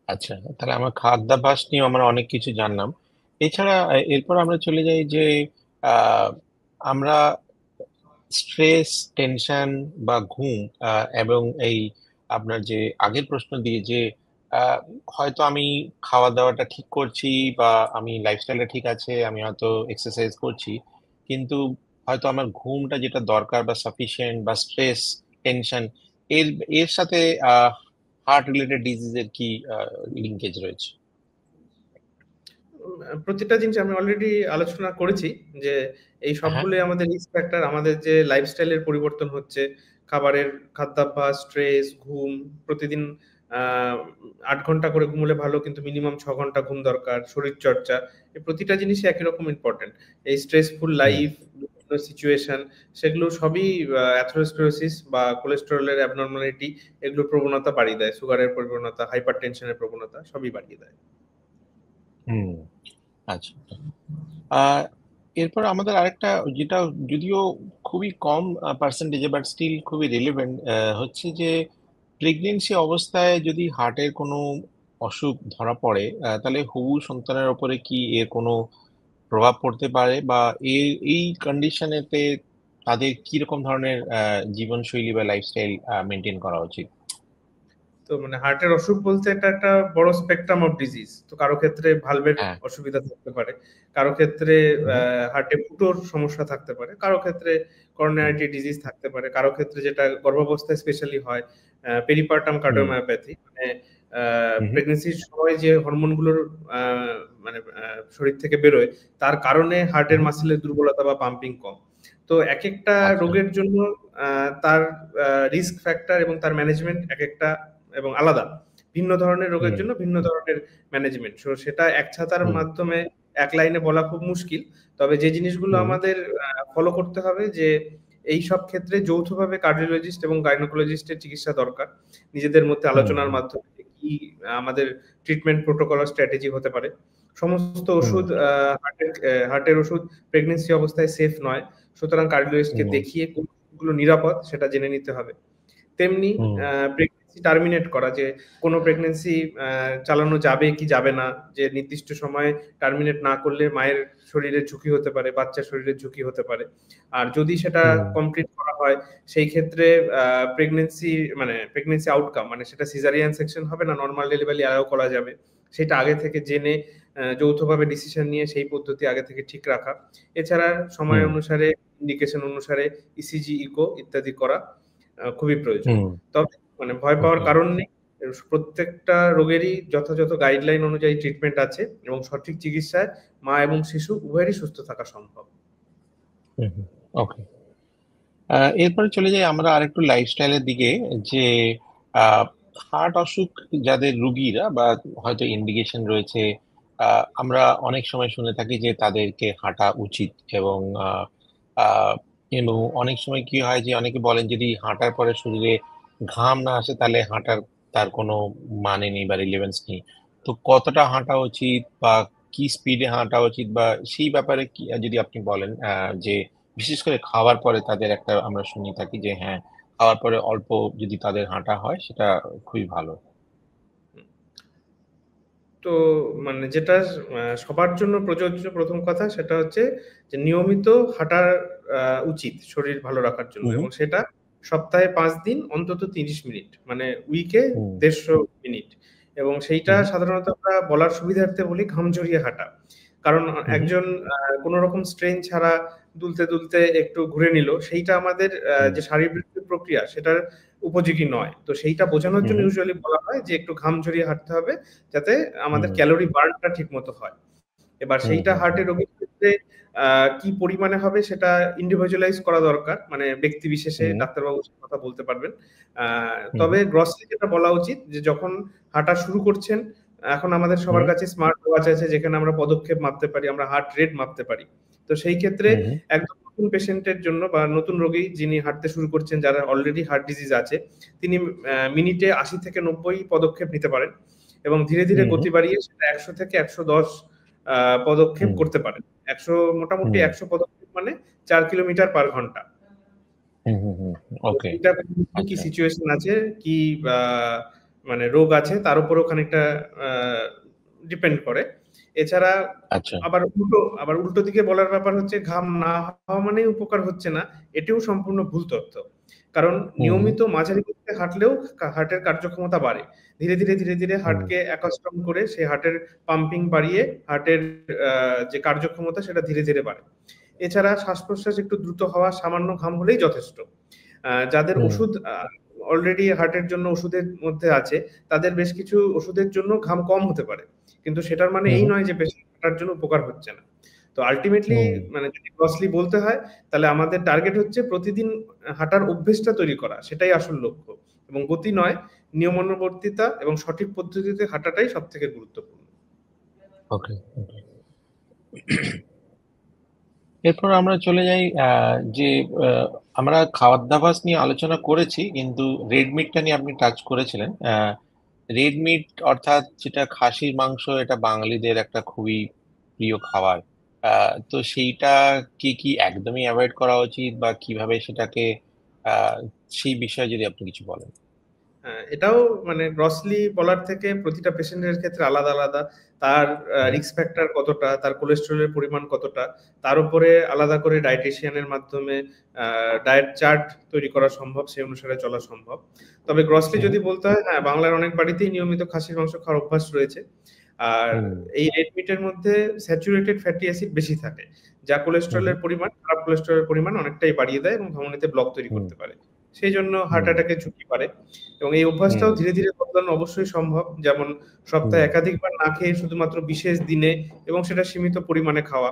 আচ্ছা, তাহলে আমার খাদ্যাভ্যাস নিয়ে আমরা অনেক কিছু জানলাম। এছাড়া এরপর আমরা চলে যাই যে আহ, আমরা স্ট্রেস, টেনশন বা ঘুম, এবং এই আপনার যে আগের প্রশ্ন দিয়ে যে আহ, হয়তো আমি খাওয়া দাওয়াটা ঠিক করছি বা আমি লাইফস্টাইলটা ঠিক আছে, আমি হয়তো এক্সারসাইজ করছি, কিন্তু হয়তো আমার ঘুমটা যেটা দরকার বা সাফিসিয়েন্ট বা স্ট্রেস, টেনশন, এর এর সাথে হার্ট রিলেটেড ডিজিজের কি লিঙ্কেজ রয়েছে? প্রতিটা জিনিস আমি অলরেডি আলোচনা করেছি যে এই হ্যাঁ। সবগুলোই আমাদের রিস্ক ফ্যাক্টর। আমাদের যে লাইফস্টাইলের পরিবর্তন হচ্ছে, খাবারের খাদ্যাভ্যাস, স্ট্রেস, ঘুম, প্রতিদিন ৮ ঘন্টা করে ঘুমলে ভালো, কিন্তু মিনিমাম ৬ ঘন্টা ঘুম দরকার, শরীরচর্চা, এই প্রতিটা জিনিসই একই রকম ইম্পর্টেন্ট। এই স্ট্রেসফুল হুম। লাইফ, বিভিন্ন সিচুয়েশন, সেগুলো সবই অ্যাথেরোস্ক্লেরোসিস বা কোলেস্টেরলের অ্যাবনর্মালিটি, এগুলোর প্রবণতা বাড়িয়ে দেয়। সুগারের প্রবণতা, হাইপার টেনশনের প্রবণতা সবই বাড়িয়ে দেয়। হুম। আচ্ছা। আহ এরপর আমাদের আরেকটা, যেটা যদিও খুবই কম পার্সেন্টেজে বাট স্টিল খুবই রিলেভেন্ট, হচ্ছে যে প্রেগনেন্সি অবস্থায় যদি হার্টের কোনো অসুখ ধরা পড়ে, তাহলে হবু সন্তানের ওপরে কি এর কোনো প্রভাব পড়তে পারে, বা এই কন্ডিশনেতে তাদের কি রকম ধরনের জীবনশৈলী বা লাইফস্টাইল মেনটেন করা উচিত? তো মানে হার্টের অসুখ বলতে এটা একটা বড় স্পেকট্রাম অফ ডিজিজ। তো কারো ক্ষেত্রে ভালভের হ্যাঁ। অসুবিধা থাকতে পারে, কারো ক্ষেত্রে হুম। হার্টে ফুটোর সমস্যা থাকতে পারে, কারো ক্ষেত্রে হুম। করোনারি ডিজিজ থাকতে পারে, কারো ক্ষেত্রে যেটা গর্ভাবস্থায় স্পেশালি হয় পেরিপার্টাম হুম। কার্ডিওমায়োপ্যাথি, মানে হুম। প্রেগনেন্সির সময় যে হরমোনগুলোর মানে শরীর থেকে বেরোয়, তার কারণে হার্টের হুম। মাসেলের দুর্বলতা বা পাম্পিং কম। তো একেকটা আচ্ছা। রোগের জন্য তার রিস্ক ফ্যাক্টর এবং তার ম্যানেজমেন্ট একেকটা এবং আলাদা। ভিন্ন ধরনের রোগের হুম। জন্য ভিন্ন ধরনের ম্যানেজমেন্ট। সো সেটা এক ছাতার হুম। মাধ্যমে এক লাইনে বলা খুব মুশকিল। তবে যে জিনিসগুলো হুম। আমাদের ফলো করতে হবে, যে এইসব ক্ষেত্রে যৌথভাবে কার্ডিওলজিস্ট এবং গাইনোকোলজিস্টের চিকিৎসা দরকার। নিজেদের মধ্যে হুম। আলোচনার মাধ্যমে কি আমাদের ট্রিটমেন্ট প্রোটোকল আর স্ট্র্যাটেজি হতে পারে। সমস্ত হুম। ওষুধ হার্টের ওষুধ প্রেগন্যান্সি অবস্থায় সেফ নয়। সুতরাং কার্ডিওলজিস্টকে হুম। দেখিয়ে কোনগুলো নিরাপদ সেটা জেনে নিতে হবে। তেমনি হুম। প্রেগন্যান্সি টার্মিনেট করা, যে কোনো প্রেগন্যান্সি চালানো যাবে কি যাবে না, যে নির্দিষ্ট সময়ে টার্মিনেট না করলে মায়ের শরীরে ঝুঁকি হতে পারে, বাচ্চার শরীরে ঝুঁকি হতে পারে। আর যদি সেটা হুম। কমপ্লিট করা হয়, সেই ক্ষেত্রে প্রেগন্যান্সি আউটকাম, মানে সেটা সিজারিয়ান সেকশন হবে না নরমাল ডেলিভারি অ্যালাউ করা যাবে, সেটা আগে থেকে জেনে যৌথভাবে ডিসিশন নিয়ে সেই পদ্ধতি আগে থেকে ঠিক রাখা। এছাড়া সময় হুম। অনুসারে, ইন্ডিকেশন অনুসারে ইসিজি, ইকো ইত্যাদি করা খুবই প্রয়োজন। হুম। তবে মানে ভয় পাওয়ার ওকে। কারণ নেই। প্রত্যেকটা রোগেরই যথাযথ গাইডলাইন অনুযায়ী ট্রিটমেন্ট আছে এবং সঠিক চিকিৎসায় মা এবং শিশু উভয়েরই সুস্থ থাকা সম্ভব। হুম। ওকে। এরপরে চলে যাই আমরা আরেকটু লাইফস্টাইলের দিকে, যে হার্ট অসুখ যাদের রুগীরা বা হয়তো ইন্ডিকেশন রয়েছে, আমরা অনেক সময় শুনে থাকি যে তাদেরকে হাঁটা উচিত, এবং আহ, এবং অনেক সময় কি হয় যে অনেকে বলেন যদি হাঁটার পরে শরীরে ঘাম না আসে তাহলে হাঁটার তার কোনো মানে নেই বা রিলেভেন্স নেই। তো কতটা হাঁটা উচিত, বা কি স্পিডে হাঁটা উচিত, বা সেই ব্যাপারে কি যদি আপনি বলেন, যে বিশেষ করে খাওয়ার পরে তাদের একটা আমরা শুনে থাকি যে হ্যাঁ, খাওয়ার পরে অল্প যদি তাদের হাঁটা হয় সেটা খুবই ভালো। তো মানে যেটা সবার জন্য প্রযোজ্য প্রথম কথা সেটা হচ্ছে যে নিয়মিত হাঁটা উচিত শরীর ভালো রাখার জন্য, হুম। এবং সেটা সপ্তাহে ৫ দিন অন্তত ৩০ মিনিট, মানে উইকে হুম। ১৫০ মিনিট। এবং সেইটা হুম। সাধারণত আমরা বলার সুবিধার্থে বলি ঘাম ঝরিয়ে হাঁটা। কারণ হুম। একজন কোনো রকম স্ট্রেন ছাড়া দুলতে দুলতে একটু ঘুরে নিল, সেইটা আমাদের হুম। যে শারীরবৃত্তীয় প্রক্রিয়া সেটার উপযোগী নয়। তো সেইটা বোঝানোর জন্য হুম। ইউজুয়ালি বলা হয় যে একটু ঘাম ঝরিয়ে হাঁটতে হবে, যাতে আমাদের হুম। ক্যালোরি বার্নটা ঠিকমতো হয়। এবার হুম। সেইটা হুম। হার্টের রোগীর ক্ষেত্রে কি পরিমাণে হবে সেটা ইন্ডিভিজুয়ালাইজ করা দরকার। মানে ব্যক্তি বিশেষে হুম। ডাক্তারবাবু সে কথা বলতে পারবেন। আ হুম। তবে গ্রসলি যেটা বলা উচিত, যে যখন হাঁটা শুরু করছেন, এখন আমাদের সবার হুম। কাছে স্মার্ট ওয়াচ আছে যেখানে আমরা পদক্ষেপ মাপতে পারি, আমরা হার্ট রেট মাপতে পারি। তো সেই ক্ষেত্রে হুম। একদম নতুন পেশেন্টের জন্য বা নতুন রোগী যিনি হাঁটতে শুরু করছেন, যারা অলরেডি হার্ট ডিজিজ আছে, তিনি মিনিটে ৮০ থেকে ৯০ পদক্ষেপ নিতে পারেন এবং ধীরে, ধীরে হুম। গতি বাড়িয়ে সেটা ১০০ থেকে ১১০ পদক্ষেপ হুম। করতে পারেন। মোটামুটি হুম। ১০০ পদক্ষেপ মানে ৪ কিলোমিটার পার ঘন্টা। হুম। হুম। হুম। তো ওকে। এটা কি আচ্ছা। সিচুয়েশন আছে, কি আ মানে রোগ আছে তার উপরেও খানিকটা আ ডিপেন্ড করে। এছাড়া আচ্ছা। আবার উল্টো দিকে বলার ব্যাপার হচ্ছে ঘাম না হওয়া মানেই উপকার হচ্ছে না। এটিও সম্পূর্ণ ভুল তথ্য। কারণ হুম। হুম। নিয়মিত মাঝারি গতিতে হাঁটলেও হার্টের কার্যক্ষমতা বাড়ে। ধীরে ধীরে হুম। হার্টকে অ্যাকাস্টম করে সেই হার্টের পাম্পিং বাড়িয়ে হার্টের যে কার্যক্ষমতা সেটা ধীরে ধীরে বাড়ে। এছাড়া শ্বাস প্রশ্বাস একটু দ্রুত হওয়া, সামান্য ঘাম হলেই যথেষ্ট। যাদের ওষুধ অলরেডি হার্টের জন্য ওষুধের মধ্যে আছে, তাদের বেশ কিছু ওষুধের জন্য ঘাম কম হতে পারে, কিন্তু সেটার মানে এই নয় যে পেশেন্ট হাঁটার জন্য উপকার হচ্ছে না। তো আলটিমেটলি মানে যদি গ্রসলি বলতে হয়, তাহলে আমাদের টার্গেট হচ্ছে প্রতিদিন হাঁটার অভ্যেসটা তৈরি করা, সেটাই আসল লক্ষ্য। এবং গতি নয়, নিয়মানুবর্তিতা এবং সঠিক পদ্ধতিতে হাঁটাটাই সব থেকে গুরুত্বপূর্ণ। ওকে। এরপর আমরা চলে যাই যে আমরা খাওয়ার-দাওয়ার নিয়ে আলোচনা করেছি, কিন্তু রেড মিটটা নিয়ে আপনি টাচ করেছিলেন। রেড মিট অর্থাৎ যেটা খাসির মাংস, এটা বাঙালিদের একটা খুবই প্রিয় খাবার। তো সেইটা কি একদমই অ্যাভয়েড করা উচিত, বা কিভাবে সেটাকে সেই বিষয়ে যদি আপনি কিছু বলেন? এটাও মানে গ্রসলি বলার থেকে প্রতিটা পেশেন্টের ক্ষেত্রে আলাদা আলাদা তার রিস্ক ফ্যাক্টর কতটা, তার কোলেস্টেরলের পরিমাণ কতটা, তার উপরে আলাদা করে ডায়েটিশিয়ানের মাধ্যমে ডায়েট চার্ট তৈরি করা সম্ভব, সেই অনুসারে চলা সম্ভব। তবে গ্রসলি যদি বলতে হয়, হ্যাঁ, বাংলার অনেক বাড়িতেই নিয়মিত খাসির মাংস খাওয়ার অভ্যাস রয়েছে। আর এই রেড মিটের মধ্যে স্যাচুরেটেড ফ্যাটি অ্যাসিড বেশি থাকে, যা কোলেস্টেরলের পরিমাণ, খারাপ কোলেস্টেরলের পরিমাণ অনেকটাই বাড়িয়ে দেয় এবং ধমনীতে ব্লক তৈরি করতে পারে। সেই জন্য হার্ট অ্যাটাকের ঝুঁকি বাড়ে। এবং এই অভ্যাসটাও ধীরে ধীরে বদলানো অবশ্যই সম্ভব, যেমন সপ্তাহে একাধিকবার না খেয়ে শুধুমাত্র বিশেষ দিনে এবং সেটা সীমিত পরিমাণে খাওয়া।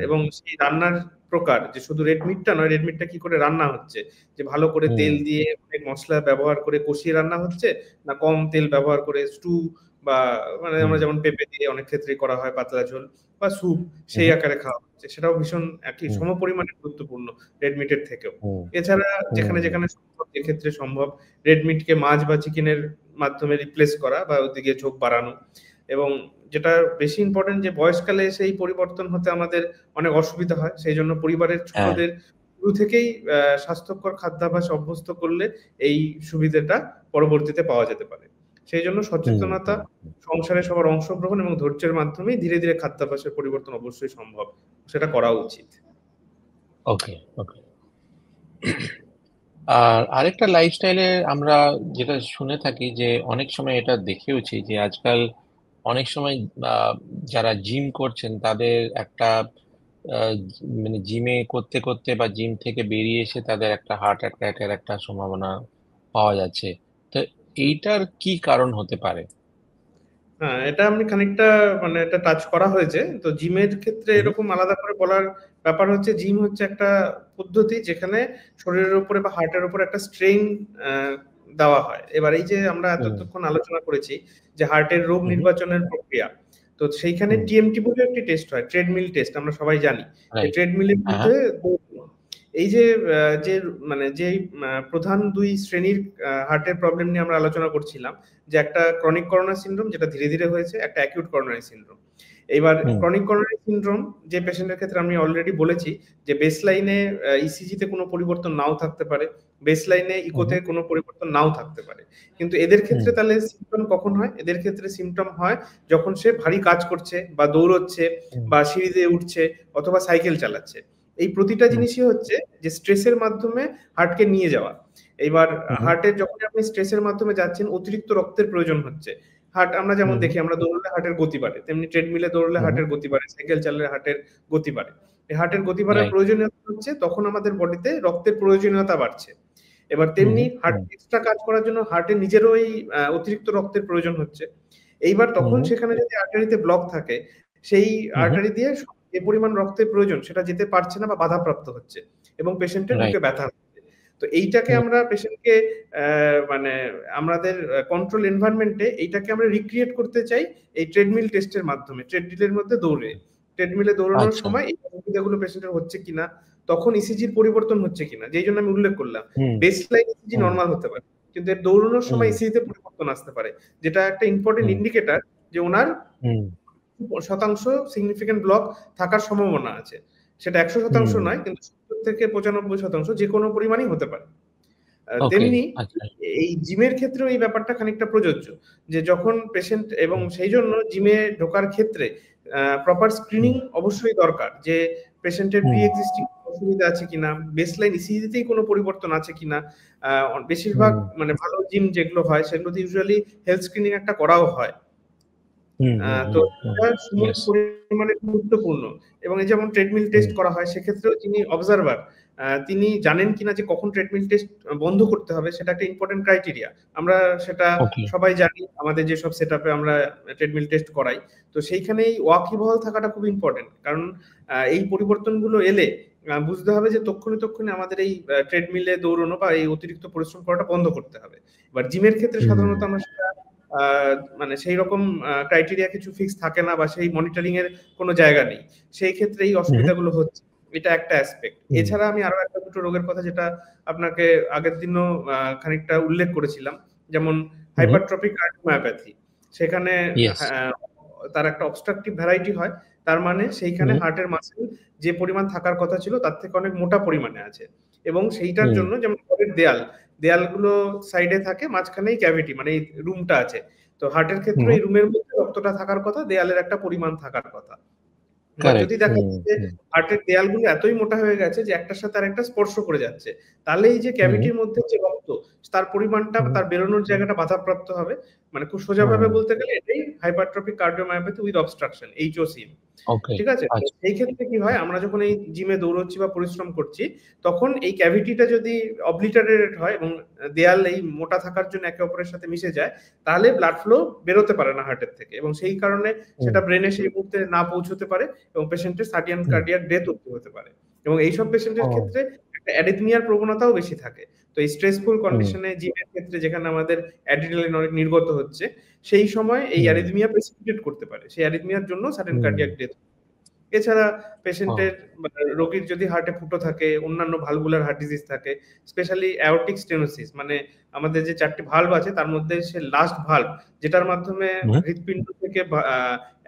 এবং সেই রান্নার প্রকার, যে শুধু রেড মিটটা নয়, রেড মিটটা কি করে রান্না হচ্ছে, যে ভালো করে তেল দিয়ে অনেক মশলা ব্যবহার করে কষিয়ে রান্না হচ্ছে, না কম তেল ব্যবহার করে স্টু, বা মানে আমরা যেমন পেঁপে দিয়ে অনেক ক্ষেত্রে করা হয় পাতলা ঝোল বা স্যুপ, সেই আকারে খাওয়া হচ্ছে, সেটাও ভীষণ একই সমপরিমাণে গুরুত্বপূর্ণ রেড মিটের থেকেও। এছাড়া যেখানে যেখানে সম্ভব, এক্ষেত্রে সম্ভব, রেড মিটকে মাছ বা চিকেনের মাধ্যমে রিপ্লেস করা বা ওদিকে ঝোঁক বাড়ানো। এবং যেটা বেশি ইম্পর্টেন্ট, যে বয়সকালে এসে এই পরিবর্তন হতে আমাদের অনেক অসুবিধা হয়, সেই জন্য পরিবারের ছোটদের শুরু থেকেই স্বাস্থ্যকর খাদ্যাভ্যাস অভ্যস্ত করলে এই সুবিধাটা পরবর্তীতে পাওয়া যেতে পারে। সেই জন্য সচেতনতা, সংসারে সবার অংশগ্রহণ এবং ধৈর্যের মাধ্যমেই ধীরে ধীরে খাদ্যাভ্যাসের পরিবর্তন অবশ্যই সম্ভব, সেটা করা উচিত। ওকে। আর আরেকটা লাইফস্টাইলে আমরা যেটা শুনে থাকি, যে অনেক সময় এটা দেখেওছি যে আজকাল অনেক সময় যারা জিম করছেন তাদের একটা মানে জিমে করতে করতে বা জিম থেকে বেরিয়ে এসে তাদের একটা হার্ট অ্যাটাকের একটা সম্ভাবনা পাওয়া যাচ্ছে। তো এইটার কি কারণ হতে পারে? হ্যাঁ, এটা আপনি খানিকটা মানে এটা টাচ করা হয়েছে। তো জিমের ক্ষেত্রে এরকম আলাদা করে বলার ব্যাপার হচ্ছে, জিম হচ্ছে একটা পদ্ধতি যেখানে শরীরের উপরে বা হার্টের উপরে একটা স্ট্রেইন দেওয়া হয়। এবার এই যে আমরা এতক্ষণ আলোচনা করেছি যে হার্টের রোগ নির্বাচনের প্রক্রিয়া, তো সেইখানে টিএমটি বলে একটি টেস্ট হয়, ট্রেডমিল টেস্ট, আমরা সবাই জানি যে ট্রেডমিলের মধ্যে এই যে মানে যে প্রধান দুই শ্রেণীর হার্টের প্রবলেম নিয়ে আমরা আলোচনা করছিলাম, যে একটা ক্রনিক করোনারি সিনড্রোম যেটা ধীরে ধীরে হয়েছে, একটা অ্যাকিউট করোনারি সিনড্রোম। এইবার ক্রনিক করোনারি সিনড্রোম যে পেশেন্টের ক্ষেত্রে আমি অলরেডি বলেছি যে বেসলাইনে ইসিজি তে কোনো পরিবর্তন নাও থাকতে পারে, বেসলাইনে ইকোতে কোনো পরিবর্তন নাও থাকতে পারে, কিন্তু এদের ক্ষেত্রে তাহলে সিম্পটম কখন হয়? এদের ক্ষেত্রে সিম্পটম হয় যখন সে ভারী কাজ করছে বা দৌড়চ্ছে বা সিঁড়ি দিয়ে উঠছে অথবা সাইকেল চালাচ্ছে। এই প্রতিটা জিনিসই হচ্ছে যে স্ট্রেসের মাধ্যমে হার্টকে নিয়ে যাওয়া। এইবার হার্টের যখন আপনি স্ট্রেসের মাধ্যমে যাচ্ছেন, অতিরিক্ত রক্তের প্রয়োজন হচ্ছে। হার্ট আমরা যেমন দেখি, আমরা দৌড়লে হার্টের গতি বাড়ে, তেমনি ট্রেডমিলে দৌড়লে হার্টের গতি বাড়ে, সাইকেল চালালে হার্টের গতি বাড়ে। এই হার্টের গতি বাড়ার প্রয়োজনীয়তা হচ্ছে তখন আমাদের বডিতে রক্তের প্রয়োজনীয়তা বাড়ছে। এবার তেমনি হার্ট এক্সট্রা কাজ করার জন্য হার্টের নিজেরও এই অতিরিক্ত রক্তের প্রয়োজন হচ্ছে। এইবার তখন সেখানে যদি আর্টারিতে ব্লক থাকে, সেই আর্টারি দিয়ে যে পরিমাণ রক্তের প্রয়োজন সেটা যেতে পারছে না বা বাধাপ্রাপ্ত হচ্ছে এবং পেশেন্টের বুকে ব্যথা হচ্ছে। তো এইটাকে আমরা পেশেন্টকে মানে আমাদের কন্ট্রোল এনভায়রনমেন্টে এইটাকে আমরা রিক্রিয়েট করতে চাই এই ট্রেডমিল টেস্টের মাধ্যমে, ট্রেডমিলের মধ্যে দৌড়ে। ট্রেডমিলে দৌড়ানোর সময় এই সুবিধাগুলো পেশেন্টের হচ্ছে কিনা, তখন ইসিজির পরিবর্তন হচ্ছে কিনা, যেই জন্য আমি উল্লেখ করলাম বেসলাইন ইসিজি নরমাল হতে পারে, কিন্তু এর দৌড়ানোর সময় ইসিজিতে পরিবর্তন আসতে পারে, যেটা একটা ইম্পর্টেন্ট ইন্ডিকেটর যে ওনার শতাংশ সিগনিফিকেন্ট ব্লক থাকার সম্ভাবনা আছে। সেটা 100% নয়, কিন্তু 70 থেকে 95% যে কোনো পরিমাণই হতে পারে। তেমনি এই জিমের ক্ষেত্রেও এই ব্যাপারটা খানিকটা প্রযোজ্য, যে যখন পেশেন্ট, এবং সেই জন্য জিমে ঢোকার ক্ষেত্রে প্রপার স্ক্রিনিং অবশ্যই দরকার, যে পেশেন্টের প্রি এক্সিস্টিং অসুবিধা আছে কিনা, বেসলাইন ইসিজিতেই কোনো পরিবর্তন আছে কিনা। বেশিরভাগ মানে ভালো জিম যেগুলো হয় সেগুলোতে ইউজুয়ালি হেলথ স্ক্রিনিং একটা করাও হয়। তো এটা সুমূল পরিমাণে গুরুত্বপূর্ণ। এবং এই যেমন ট্রেডমিল টেস্ট করা হয়, সেক্ষেত্রেও যিনি অবজারভার তিনি জানেন কিনা যে কখন ট্রেডমিল টেস্ট বন্ধ করতে হবে, সেটা একটা ইম্পর্টেন্ট ক্রাইটেরিয়া। আমরা সেটা সবাই জানি, আমাদের যেসব সেটআপে আমরা ট্রেডমিল টেস্ট করাই, তো সেইখানেই ওয়াকিবহাল থাকাটা খুব ইম্পর্টেন্ট। কারণ এই পরিবর্তনগুলো এলে বুঝতে হবে যে তক্ষণি আমাদের এই ট্রেডমিলে দৌড়ানো বা এই অতিরিক্ত পরিশ্রম করাটা বন্ধ করতে হবে। এবার জিমের ক্ষেত্রে সাধারণত আমরা সেটা মানে সেই রকম ক্রাইটেরিয়া কিছু ফিক্স থাকে না, বা সেই মনিটরিং এর কোনো জায়গা নেই। সেই ক্ষেত্রে এই অসুবিধাগুলো হচ্ছে, এটা একটা অ্যাসপেক্ট। এছাড়া আমি আরো একটা দুটো রোগের কথা, যেটা আপনাকে আগের দিনও খানিকটা উল্লেখ করেছিলাম, যেমন হাইপারট্রফিক কার্ডিওমায়োপ্যাথি। সেখানে তার একটা অবস্ট্রাকটিভ ভ্যারাইটি হয়, তার মানে সেইখানে হার্টের মাসেল যে পরিমাণ থাকার কথা ছিল তার থেকে অনেক মোটা পরিমাণে আছে, এবং সেইটার জন্য যেমন দেয়ালগুলো সাইডে থাকে, মাঝখানেই ক্যাভিটি মানে এই রুমটা আছে। তো হার্টের ক্ষেত্রে এই রুমের মধ্যে রক্তটা থাকার কথা, দেয়ালের একটা পরিমাণ থাকার কথা। যদি দেখা যাচ্ছে হার্টের দেয়ালগুলো এতই মোটা হয়ে গেছে যে একটার সাথে আরেকটা স্পর্শ করে যাচ্ছে, তাহলে এই যে ক্যাভিটির মধ্যে যে রক্ত, তার পরিমাণটা, তার বেরোনোর জায়গাটা বাধাপ্রাপ্ত হবে। মানে খুব সোজাভাবে বলতে গেলে এটাই hypertrophic cardiomyopathy with obstruction, HOCM। ঠিক আছে? এই ক্ষেত্রে কি হয়, আমরা যখন এই জিমে দৌড়চ্ছি বা পরিশ্রম করছি, তখন এই ক্যাভিটিটা যদি অবলিটারেটেড হয় এবং দেয়াল এই মোটা থাকার জন্য একে অপরের সাথে মিশে যায়, তাহলে ব্লাড ফ্লো বেরোতে পারে না হার্টের থেকে, এবং সেই কারণে সেটা ব্রেনে সেই মুহূর্তে না পৌঁছতে পারে, এবং পেশেন্টের সাডেন কার্ডিয়াক ডেথ হতে পারে। এবং এইসব পেশেন্টের ক্ষেত্রে একটা অ্যারিথমিয়ার প্রবণতাও বেশি থাকে। তো এই স্ট্রেসফুল কন্ডিশনে জিমের ক্ষেত্রে, যেখানে আমাদের অ্যাড্রিনালিন অনেক নির্গত হচ্ছে, সেই সময় এই অ্যারিথমিয়া প্রেসিপিটেট করতে পারে, সেই অ্যারিথমিয়ার জন্য সাডেন কার্ডিয়াক ডেথ। এছাড়া পেশেন্টের রোগীর যদি হার্টে ফুটো থাকে, অন্যান্য ভালভুলার হার্ট ডিজিজ থাকে, স্পেশালি অ্যাওর্টিক স্টেনোসিস, মানে আমাদের যে 4টি ভালভ আছে তার মধ্যে সে লাস্ট ভালভ, যেটার মাধ্যমে হৃৎপিণ্ড থেকে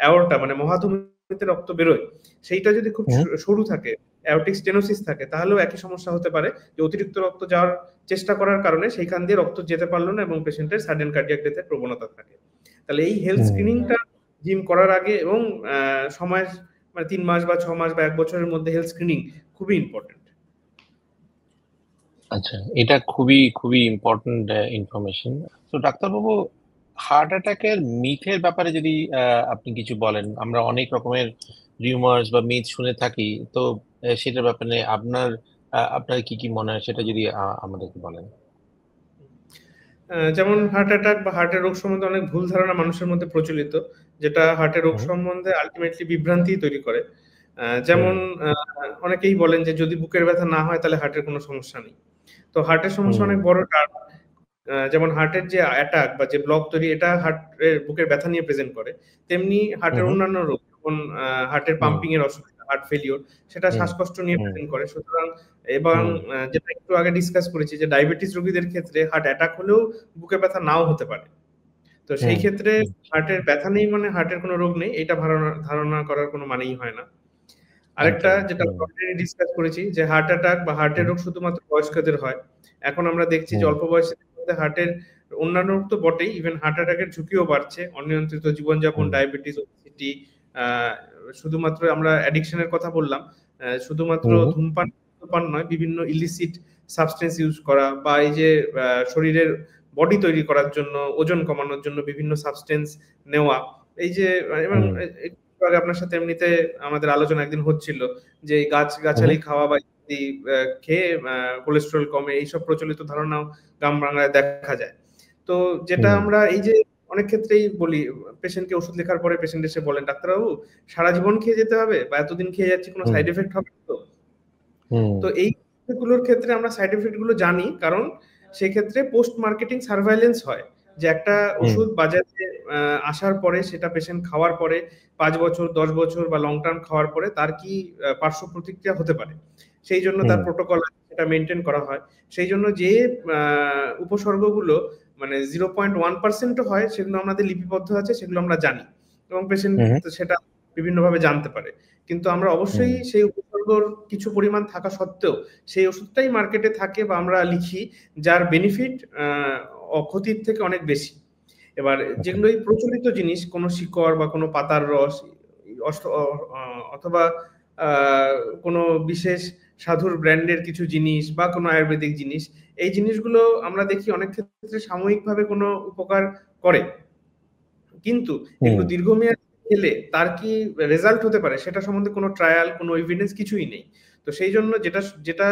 অ্যাওর্টা মানে মহাধমনীতে রক্ত বেরোয়, সেইটা যদি খুব সরু থাকে, অ্যাওর্টিক স্টেনোসিস থাকে, তাহলেও একই সমস্যা হতে পারে যে অতিরিক্ত রক্ত যাওয়ার চেষ্টা করার কারণে সেইখান দিয়ে রক্ত যেতে পারলো না, এবং পেশেন্টের সাডেন কার্ডিয়াক ডেথের প্রবণতা থাকে। তাহলে এই হেলথ স্ক্রিনিংটা জিম করার আগে এবং সময় মানে 3 মাস বা 6 মাস বা 1 বছরের মধ্যে হেলথ স্ক্রিনিং খুবই ইম্পর্টেন্ট। আচ্ছা, এটা খুবই ইম্পর্টেন্ট ইনফরমেশন। তো ডাক্তারবাবু, হার্ট অ্যাটাকের মিথের ব্যাপারে যদি আপনি কিছু বলেন। আমরা অনেক রকমের রিউমার্স বা মিথ শুনে থাকি, তো সেটার ব্যাপারে আপনার কি মনে হয়, সেটা যদি আমাদেরকে বলেন। যেমন হার্ট অ্যাটাক বা হার্টের রোগ সম্বন্ধে অনেক ভুল ধারণা মানুষের মধ্যে প্রচলিত, যেটা হার্টের রোগ সম্বন্ধে আলটিমেটলি বিভ্রান্তি তৈরি করে। যেমন অনেকেই বলেন যে যদি বুকের ব্যথা না হয় তাহলে হার্টের কোনো সমস্যা নেই। তো হার্টের সমস্যা অনেক বড় টার্ম। যেমন হার্টের যে অ্যাটাক বা যে ব্লক তৈরি, এটা হার্টের বুকের ব্যথা নিয়ে প্রেজেন্ট করে, তেমনি হার্টের অন্যান্য রোগ, যেমন হার্টের পাম্পিং এর অসুবিধা, হার্ট ফেলিওর, সেটা শ্বাসকষ্ট নিয়ে প্রেজেন্ট করে। সুতরাং এবং যেটা একটু আগে ডিসকাস করেছি যে ডায়াবেটিস রোগীদের ক্ষেত্রে হার্ট অ্যাটাক হলেও বুকে ব্যথা নাও হতে পারে। তো সেই ক্ষেত্রে হার্টের ব্যথা নেই মানে হার্টের কোনো রোগ নেই, এটা ধারণা করার কোনো মানেই হয় না। আরেকটা যেটা অলরেডি ডিসকাস করেছি, যে হার্ট অ্যাটাক বা হার্টের রোগ শুধুমাত্র বয়স্কদের হয়। এখন আমরা দেখছি যে অল্প বয়সের মধ্যে হার্টের অন্যান্য রোগ তো বটেই, ইভেন হার্ট অ্যাটাকের ঝুঁকিও বাড়ছে। অনিয়ন্ত্রিত জীবনযাপন, ডায়াবেটিস, ওবেসিটি, শুধুমাত্র আমরা অ্যাডিকশনের কথা বললাম, শুধুমাত্র ধূমপান নয়, বিভিন্ন ইলিসিট সাবস্টেন্স ইউজ করা, বা এই যে শরীরের বডি তৈরি করার জন্য, ওজন কমানোর জন্য বিভিন্ন সাবস্টেন্স নেওয়া, এই যে আপনার সাথে এমনিতে আমাদের আলোচনা একদিন হচ্ছিল যে গাছালি খাওয়া বা খেয়ে কোলেস্টেরল কমে, এইসব প্রচলিত ধারণাও গ্রাম বাংলায় দেখা যায়। তো যেটা আমরা এই যে অনেক ক্ষেত্রেই বলি, পেশেন্টকে ওষুধ লেখার পরে পেশেন্ট এসে বলেন, ডাক্তারবাবু সারা জীবন খেয়ে যেতে হবে বা এতদিন খেয়ে যাচ্ছি, কোনো সাইড এফেক্ট হবে তো? তো এই গুলোর ক্ষেত্রে আমরা সাইড এফেক্ট গুলো জানি, কারণ সেক্ষেত্রে পোস্ট মার্কেটিং সার্ভাইলেন্স হয়, যে একটা ওষুধ বাজারে আসার পরে, সেটা পেশেন্ট খাওয়ার পরে 5 বছর 10 বছর বা লং টার্ম খাওয়ার পরে তার কি পার্শ্ব প্রতিক্রিয়া হতে পারে, সেই জন্য তার প্রোটোকল সেটা মেনটেন করা হয়। সেই জন্য যে উপসর্গগুলো মানে 0.1% হয়, সেগুলো আমাদের লিপিবদ্ধ আছে, সেগুলো আমরা জানি, এবং পেশেন্ট সেটা বিভিন্নভাবে জানতে পারে। কিন্তু আমরা অবশ্যই সেই উপসর্গর কিছু পরিমাণ থাকা সত্ত্বেও সেই ওষুধটাই মার্কেটে থাকে বা আমরা লিখি, যার বেনিফিট ক্ষতির থেকে অনেক বেশি। এবার যেগুলো এই প্রচলিত জিনিস, কোনো শিকড় বা কোনো পাতার রস অথবা কোনো বিশেষ সাধুর ব্র্যান্ডের কিছু জিনিস বা কোনো আয়ুর্বেদিক জিনিস, এই জিনিসগুলো আমরা দেখি অনেক ক্ষেত্রে সাময়িকভাবে কোনো উপকার করে, কিন্তু হুম এগুলো দীর্ঘমেয়াদী খেলে তার কি রেজাল্ট হতে পারে সেটা সম্বন্ধে কোনো ট্রায়াল, কোনো এভিডেন্স কিছুই নেই। তো সেই জন্য যেটা যেটা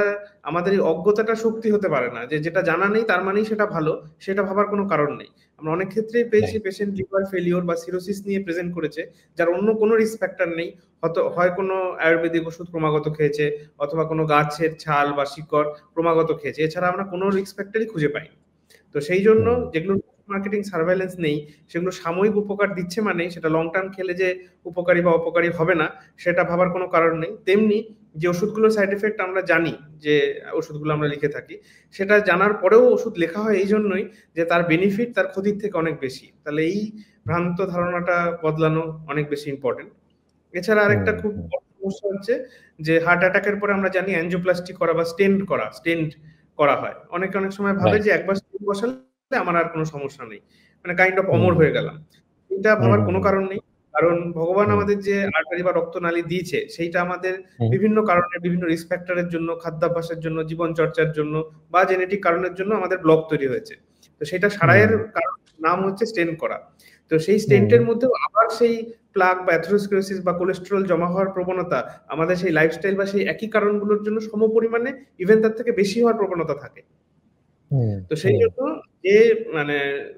আমাদের এই অজ্ঞতাটা শক্তি হতে পারে না, যে যেটা জানা নেই তার মানেই সেটা ভালো, সেটা ভাবার কোনো কারণ নেই। আমরা অনেক ক্ষেত্রেই পেয়েছি রাইট পেশেন্ট লিভার ফেলিওর বা সিরোসিস নিয়ে প্রেজেন্ট করেছে, যার অন্য কোনো রিস্ক ফ্যাক্টর নেই। হয়তো হয় কোনো আয়ুর্বেদিক ওষুধ ক্রমাগত খেয়েছে, অথবা কোনো গাছের ছাল বা শিকড় ক্রমাগত খেয়েছে, এছাড়া আমরা কোনো রিস্ক ফ্যাক্টরই খুঁজে পাইনি। তো সেই জন্য হুম যেগুলো মার্কেটিং সার্ভেলেন্স নেই, সেগুলো সাময়িক উপকার দিচ্ছে মানে সেটা লং টার্ম খেলে যে উপকারী বা অপকারী হবে না সেটা ভাবার কোনো কারণ নেই। তেমনি যে ওষুধগুলোর সাইড এফেক্ট আমরা জানি, যে ওষুধগুলো আমরা লিখে থাকি, সেটা জানার পরেও ওষুধ লেখা হয় এই জন্যই যে তার বেনিফিট তার ক্ষতির থেকে অনেক বেশি। তাহলে এই ভ্রান্ত ধারণাটা বদলানো অনেক বেশি ইম্পর্টেন্ট। এছাড়া আরেকটা হুম খুব হুম বড় সমস্যা হচ্ছে যে হার্ট অ্যাটাকের পরে আমরা জানি অ্যানজিওপ্লাস্টি করা বা স্টেন্ট করা হয়। অনেকে অনেক সময় ভাবে রাইট যে একবার স্টেন্ট বসালে আমার আর কোনো সমস্যা নেই, মানে কাইন্ড অফ হুম অমর হুম হয়ে গেলাম। এটা হুম ভাবার হুম কোনো হুম কারণ নেই। কারণ ভগবান হুম আমাদের যে আর্টারি বা রক্তনালী দিয়েছে সেইটা আমাদের হুম বিভিন্ন কারণে, বিভিন্ন রিস্ক ফ্যাক্টরের জন্য, খাদ্যাভ্যাসের জন্য, জীবন চর্চার জন্য বা জেনেটিক কারণের জন্য আমাদের ব্লক তৈরি হয়েছে। তো সেটা সারাইয়ের কারণ নাম হচ্ছে স্টেন্ট করা। তো সেই হুম স্টেন্টের মধ্যেও আবার সেই প্লাক বা অ্যাথেরোস্ক্লেরোসিস বা কোলেস্টেরল জমা হওয়ার প্রবণতা আমাদের সেই লাইফস্টাইল বা সেই একই কারণগুলোর জন্য সমপরিমাণে, ইভেন তার থেকে বেশি হওয়ার প্রবণতা থাকে। হুম তো সেই হুম জন্য যে মানে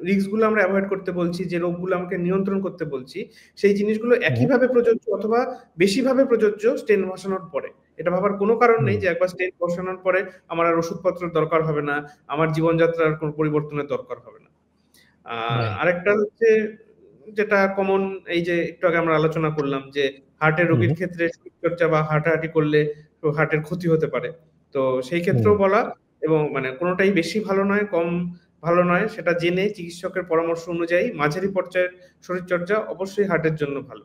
রিস্ক গুলো আমরা অ্যাভয়েড করতে বলছি, যে রোগগুলো আমাকে নিয়ন্ত্রণ করতে বলছি, সেই জিনিসগুলো হুম একইভাবে প্রযোজ্য অথবা বেশিভাবে প্রযোজ্য স্টেন্ট বসানোর পরে। এটা ভাবার কোনো কারণ নেই হুম যে একবার স্টেন্ট বসানোর পরে আমার আর ওষুধপত্রের দরকার হবে না, আমার জীবনযাত্রার কোনো পরিবর্তনের দরকার হবে না। রাইট আরেকটা হচ্ছে যেটা কমন, এই যে একটু আগে আমরা আলোচনা করলাম যে হার্টের হুম রোগীর ক্ষেত্রে শরীরচর্চা বা হাঁটাহাঁটি করলে হার্টের ক্ষতি হতে পারে। তো সেই হুম ক্ষেত্রেও বলা, এবং মানে কোনোটাই বেশি ভালো নয়, কম ভালো নয়, সেটা জেনে চিকিৎসকের পরামর্শ অনুযায়ী মাঝারি পর্যায়ের শরীরচর্চা অবশ্যই হার্টের জন্য ভালো।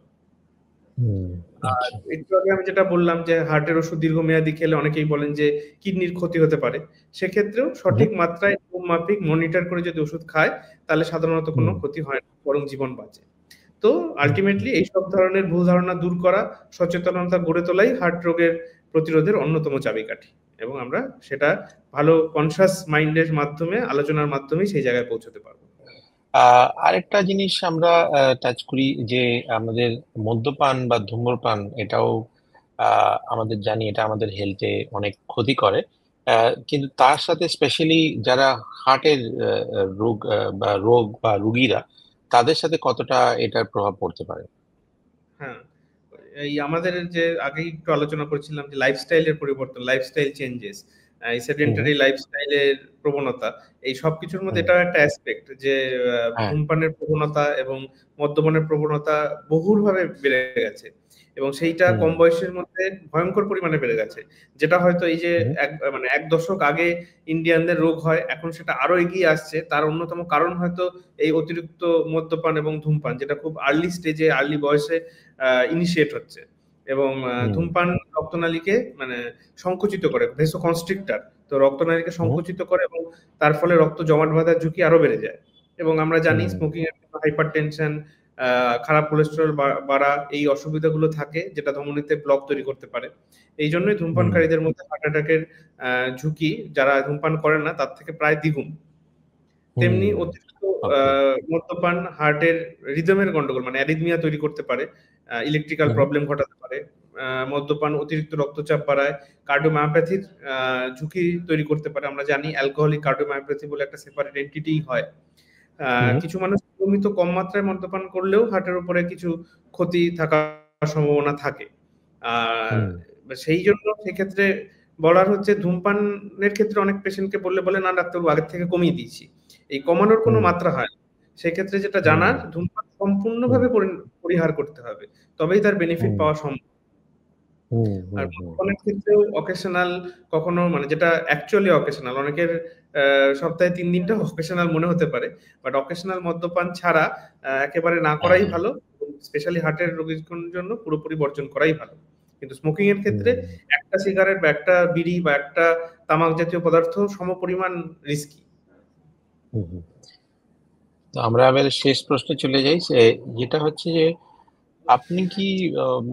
হুম আর আচ্ছা একটু আগে আমি যেটা বললাম যে হার্টের ওষুধ দীর্ঘমেয়াদী খেলে অনেকেই বলেন যে কিডনির ক্ষতি হতে পারে। সেক্ষেত্রেও হুম সঠিক মাত্রায় নিয়ম মাফিক মনিটর করে যদি ওষুধ খায়, তাহলে সাধারণত কোনো হুম ক্ষতি হয় না, বরং জীবন বাঁচে। তো হুম আল্টিমেটলি এইসব ধরনের ভুল ধারণা দূর করা, সচেতনতা গড়ে তোলাই হার্ট রোগের প্রতিরোধের অন্যতম চাবিকাঠি। এবং আমরা সেটা ভালো কনসাস মাইন্ডের মাধ্যমে, আলোচনার মাধ্যমেই সেই জায়গায় পৌঁছতে পারবো। আরেকটা জিনিস আমরা টাচ করি যে আমাদের মদ্যপান বা ধূম্রপান এটাও আমাদের জানি এটা আমাদের হেলথে অনেক ক্ষতি করে। কিন্তু তার সাথে স্পেশালি যারা হার্টের রোগ বা রুগীরা তাদের সাথে কতটা এটার প্রভাব পড়তে পারে? হ্যাঁ, এই আমাদের যে আগে একটু আলোচনা করেছিলাম যে লাইফস্টাইলের পরিবর্তন, লাইফস্টাইল চেঞ্জেস, এই হুম সেডেন্টারি লাইফস্টাইলের প্রবণতা, এই সবকিছুর মধ্যে হুম এটাও একটা অ্যাসপেক্ট যে হ্যাঁ ধূমপানের প্রবণতা এবং মদ্যপানের প্রবণতা বহুলভাবে বেড়ে গেছে, এবং সেইটা হুম কম বয়সের মধ্যে ভয়ঙ্কর পরিমাণে বেড়ে গেছে। যেটা হয়তো এই যে হুম মানে ১ দশক আগে ইন্ডিয়ানদের রোগ হয়, এখন সেটা আরো এগিয়ে আসছে। তার অন্যতম কারণ হয়তো এই অতিরিক্ত মদ্যপান এবং ধূমপান, যেটা খুব আর্লি স্টেজে, আর্লি বয়সে ইনিশিয়েট হচ্ছে। এবং হুম ধূমপান রক্তনালীকে মানে সংকুচিত করে, ভেসোকনস্ট্রিক্টর, তো রক্তনালীকে হুম সংকুচিত করে এবং তার ফলে রক্ত জমাট বাঁধার ঝুঁকি আরো বেড়ে যায়। এবং আমরা জানি হুম স্মোকিং এর হাইপারটেনশন, খারাপ কোলেস্টেরল বাড়া, এই অসুবিধাগুলো থাকে যেটা ধমনীতে ব্লক তৈরি করতে পারে। এই জন্যই হুম ধূমপানকারীদের মধ্যে হার্ট অ্যাটাকের ঝুঁকি যারা ধূমপান করেন না তার থেকে প্রায় দ্বিগুণ। তেমনি হুম অতিরিক্ত ওকে মদ্যপান হার্টের রিদমের গন্ডগোল, মানে অ্যারিথমিয়া তৈরি করতে পারে, ইলেকট্রিক্যাল হুম প্রবলেম ঘটাতে পারে। মদ্যপান অতিরিক্ত রক্তচাপ বাড়ায়, কার্ডিওমায়োপ্যাথির ঝুঁকি তৈরি করতে পারে। আমরা জানি অ্যালকোহলিক কার্ডিওমায়োপ্যাথি বলে একটা সেপারেট এন্টিটি হয়। হুম কিছু মানুষ নিয়মিত কম মাত্রায় মদ্যপান করলেও হার্টের উপরে কিছু ক্ষতি থাকার সম্ভাবনা থাকে। আর হুম সেই জন্য সেক্ষেত্রে বলার হচ্ছে, ধূমপানের ক্ষেত্রে অনেক পেশেন্টকে বলে না ডাক্তারবাবু আগের থেকে কমিয়ে দিয়েছি, এই কমানোর কোনো হুম মাত্রা হয় না। সেক্ষেত্রে যেটা হুম জানার, ধূমপান হুম সম্পূর্ণভাবে পরিহার করতে হবে, তবেই তার বেনিফিট হুম পাওয়া সম্ভব। হুম আর হুম হুম মদ্যপানের ক্ষেত্রেও অকেশনাল, কখনো মানে যেটা অ্যাকচুয়ালি অকেশনাল, অনেকের সপ্তাহে ৩ দিনটা অকেশনাল মনে হতে পারে, বাট অকেশনাল মদ্যপান ছাড়া একেবারে না করাই হ্যাঁ ভালো। স্পেশালি হার্টের রোগীর জন্য পুরোপুরি বর্জন করাই ভালো। কিন্তু স্মোকিং এর ক্ষেত্রে হুম একটা সিগারেট বা একটা বিড়ি বা একটা তামাক জাতীয় পদার্থ সমপরিমাণ রিস্কি। হুম হুম। তো আমরা এবার শেষ প্রশ্নে চলে যাই যেটা হচ্ছে যে আপনি কি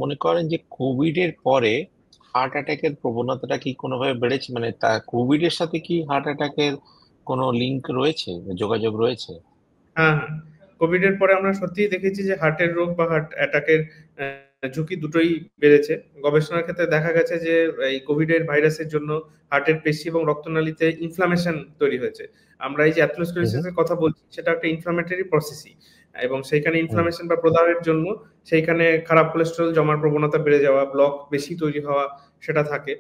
মনে করেন যে কোভিড এর পরে হার্ট অ্যাটাকের প্রবণতাটা কি কোনোভাবে বেড়েছে, মানে তা কোভিড এর সাথে কি হার্ট অ্যাটাকের কোনো লিংক রয়েছে, যোগাযোগ রয়েছে? হ্যাঁ, হ্যাঁ। কোভিড এর পরে আমরা সত্যিই দেখেছি যে হার্টের রোগ বা হার্ট অ্যাটাকের ঝুঁকি দুটোই বেড়েছে। গবেষণার ক্ষেত্রে দেখা গেছে যে এই কোভিড এর ভাইরাসের জন্য হার্টের পেশি এবং রক্তনালীতে ইনফ্লামেশন তৈরি হয়েছে। আমরা এই যে হুম, হুম, অ্যাথেরোস্ক্লেরোসিস এর কথা বলছি, সেটা একটা ইনফ্লামেটরি প্রসেসই, এবং সেইখানে হুম, ইনফ্লামেশন বা প্রদাহের জন্য সেইখানে খারাপ কোলেস্টেরল জমার প্রবণতা বেড়ে যাওয়া, ব্লক বেশি তৈরি হওয়া, সেটা থাকে।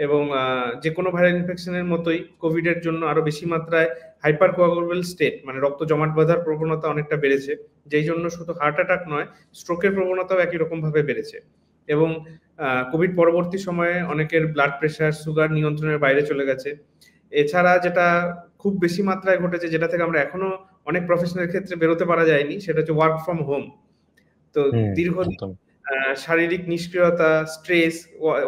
এবং যে কোনো ভাইরাল ইনফেকশনের মতোই কোভিড এর জন্য আরো বেশি মাত্রায় হাইপার কোয়াগুলেবল স্টেট, মানে রক্ত জমাট বাঁধার প্রবণতা অনেকটা বেড়েছে, যেই জন্য শুধু হার্ট অ্যাটাক নয়, স্ট্রোকের প্রবণতাও একই রকম ভাবে বেড়েছে। এবং কোভিড পরবর্তী সময়ে অনেকের ব্লাড প্রেশার, সুগার নিয়ন্ত্রণের বাইরে চলে গেছে। এছাড়া যেটা খুব বেশি মাত্রায় ঘটেছে, যেটা থেকে আমরা এখনো অনেক প্রফেশনের ক্ষেত্রে বেরোতে পারা যায়নি, সেটা হচ্ছে ওয়ার্ক ফ্রম হোম। তো হুম, দীর্ঘদিন একদম। শারীরিক নিষ্ক্রিয়তা, স্ট্রেস,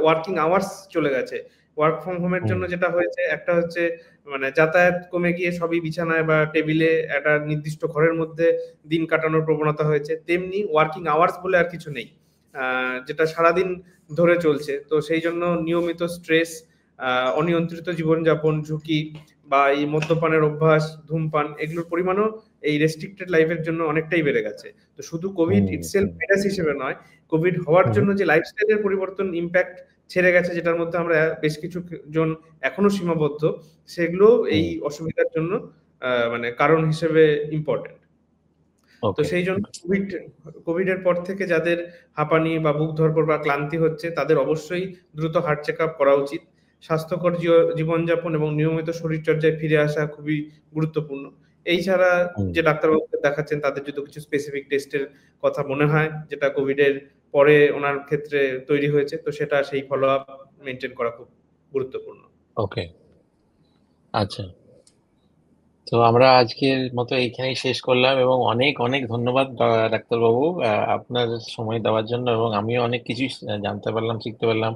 ওয়ার্কিং আওয়ার্স চলে গেছে। ওয়ার্ক ফ্রম হোমের হুম, জন্য যেটা হয়েছে, একটা হচ্ছে মানে যাতায়াত কমে গিয়ে সবই বিছানায় বা টেবিলে একটা নির্দিষ্ট ঘরের মধ্যে দিন কাটানোর প্রবণতা হয়েছে। তেমনি ওয়ার্কিং আওয়ার্স বলে আর কিছু নেই, যেটা সারাদিন ধরে চলছে। তো সেই জন্য নিয়মিত স্ট্রেস, অনিয়ন্ত্রিত জীবনযাপন, ঝুঁকি বা এই মদ্যপানের অভ্যাস, ধূমপান, এগুলোর পরিমাণও এই রেস্ট্রিক্টেড লাইফের জন্য অনেকটাই বেড়ে গেছে। তো শুধু কোভিড হুম, ইটসেলফ হুম, ভাইরাস হিসেবে নয়, কোভিড হওয়ার হুম, জন্য যে লাইফস্টাইলের পরিবর্তন ইমপ্যাক্ট ছেড়ে গেছে, যেটার মধ্যে আমরা বেশ কিছু জন এখনো সীমাবদ্ধ, সেগুলো এই হুম, অসুবিধার জন্য মানে কারণ হিসেবে ইম্পর্টেন্ট। তো ওকে। সেই জন্য কোভিড এর পর থেকে যাদের হাঁপানি বা বুক ধড়ফড় বা ক্লান্তি হচ্ছে, তাদের অবশ্যই দ্রুত হার্ট চেক আপ করা উচিত। স্বাস্থ্যকর জীবনযাপন এবং নিয়মিত শরীরচর্চায় ফিরে আসা খুবই গুরুত্বপূর্ণ। এই ছাড়া হুম, যে ডাক্তারবাবুকে দেখাচ্ছেন, তাদের যদি কিছু স্পেসিফিক টেস্টের কথা মনে হয়, যেটা কোভিড এর পরে ওনার ক্ষেত্রে তৈরি হয়েছে, তো সেটা সেই ফলো আপ মেনটেন করা খুব গুরুত্বপূর্ণ। ওকে। আচ্ছা। তো আমরা আজকের মতো এইখানেই শেষ করলাম এবং অনেক অনেক ধন্যবাদ ডাক্তারবাবু, আপনার সময় দেওয়ার জন্য। এবং আমিও অনেক কিছু জানতে পারলাম, শিখতে পারলাম,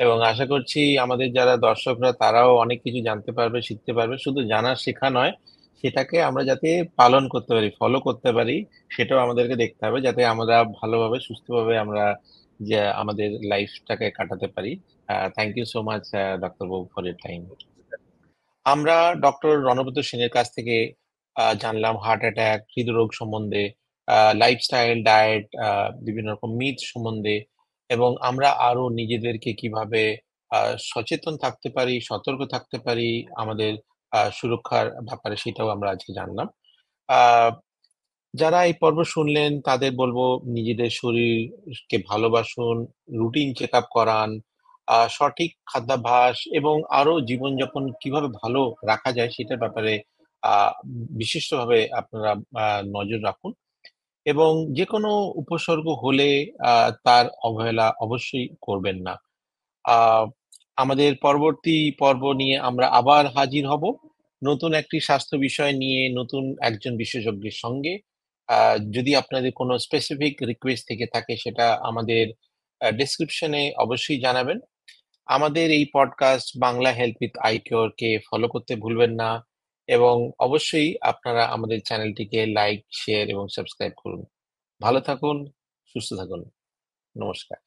এবং আশা করছি আমাদের যারা দর্শকরা তারাও অনেক কিছু জানতে পারবে, শিখতে পারবে। শুধু জানা শেখা নয়, সেটাকে আমরা যাতে পালন করতে পারি, ফলো করতে পারি, সেটাও আমাদেরকে দেখতে হবে, যাতে আমরা ভালোভাবে সুস্থভাবে আমরা যে আমাদের লাইফটাকে কাটাতে পারি। থ্যাংক ইউ সো মাচ ডাক্তারবাবু ফর ইউর টাইম। আমরা ডক্টর রণব্রত সেনের কাছ থেকে জানলাম হার্ট অ্যাটাক, হৃদরোগ সম্বন্ধে, লাইফস্টাইল, ডায়েট, বিভিন্ন রকম মিথ সম্বন্ধে, এবং আমরা আরো নিজেদেরকে কিভাবে সচেতন থাকতে পারি, সতর্ক থাকতে পারি আমাদের সুরক্ষার ব্যাপারে, সেটাও আমরা আজকে জানলাম। আ যারা এই পর্ব শুনলেন তাদের বলবো, নিজেদের শরীরকে ভালোবাসুন, রুটিন চেকআপ করান, সঠিক খাদ্যাভ্যাস এবং আরো জীবনযাপন কিভাবে ভালো রাখা যায় সেটার ব্যাপারে আ বিশিষ্টভাবে আপনারা আ নজর রাখুন, এবং যেকোনো উপসর্গ হলে আ তার অবহেলা অবশ্যই করবেন না। আ আমাদের পরবর্তী পর্ব নিয়ে আমরা আবার হাজির হব। নতুন একটি স্বাস্থ্য বিষয় নিয়ে, নতুন একজন বিশেষজ্ঞের সঙ্গে। আ যদি আপনাদের কোনো স্পেসিফিক রিকোয়েস্ট থেকে থাকে, সেটা আমাদের ডেসক্রিপশনে অবশ্যই জানাবেন। আমাদের এই podcast Bangla health with iCure কে ফলো করতে ভুলবেন না, এবং অবশ্যই আপনারা আমাদের চ্যানেলটিকে লাইক, শেয়ার এবং সাবস্ক্রাইব করুন। ভালো থাকুন, সুস্থ থাকুন। নমস্কার।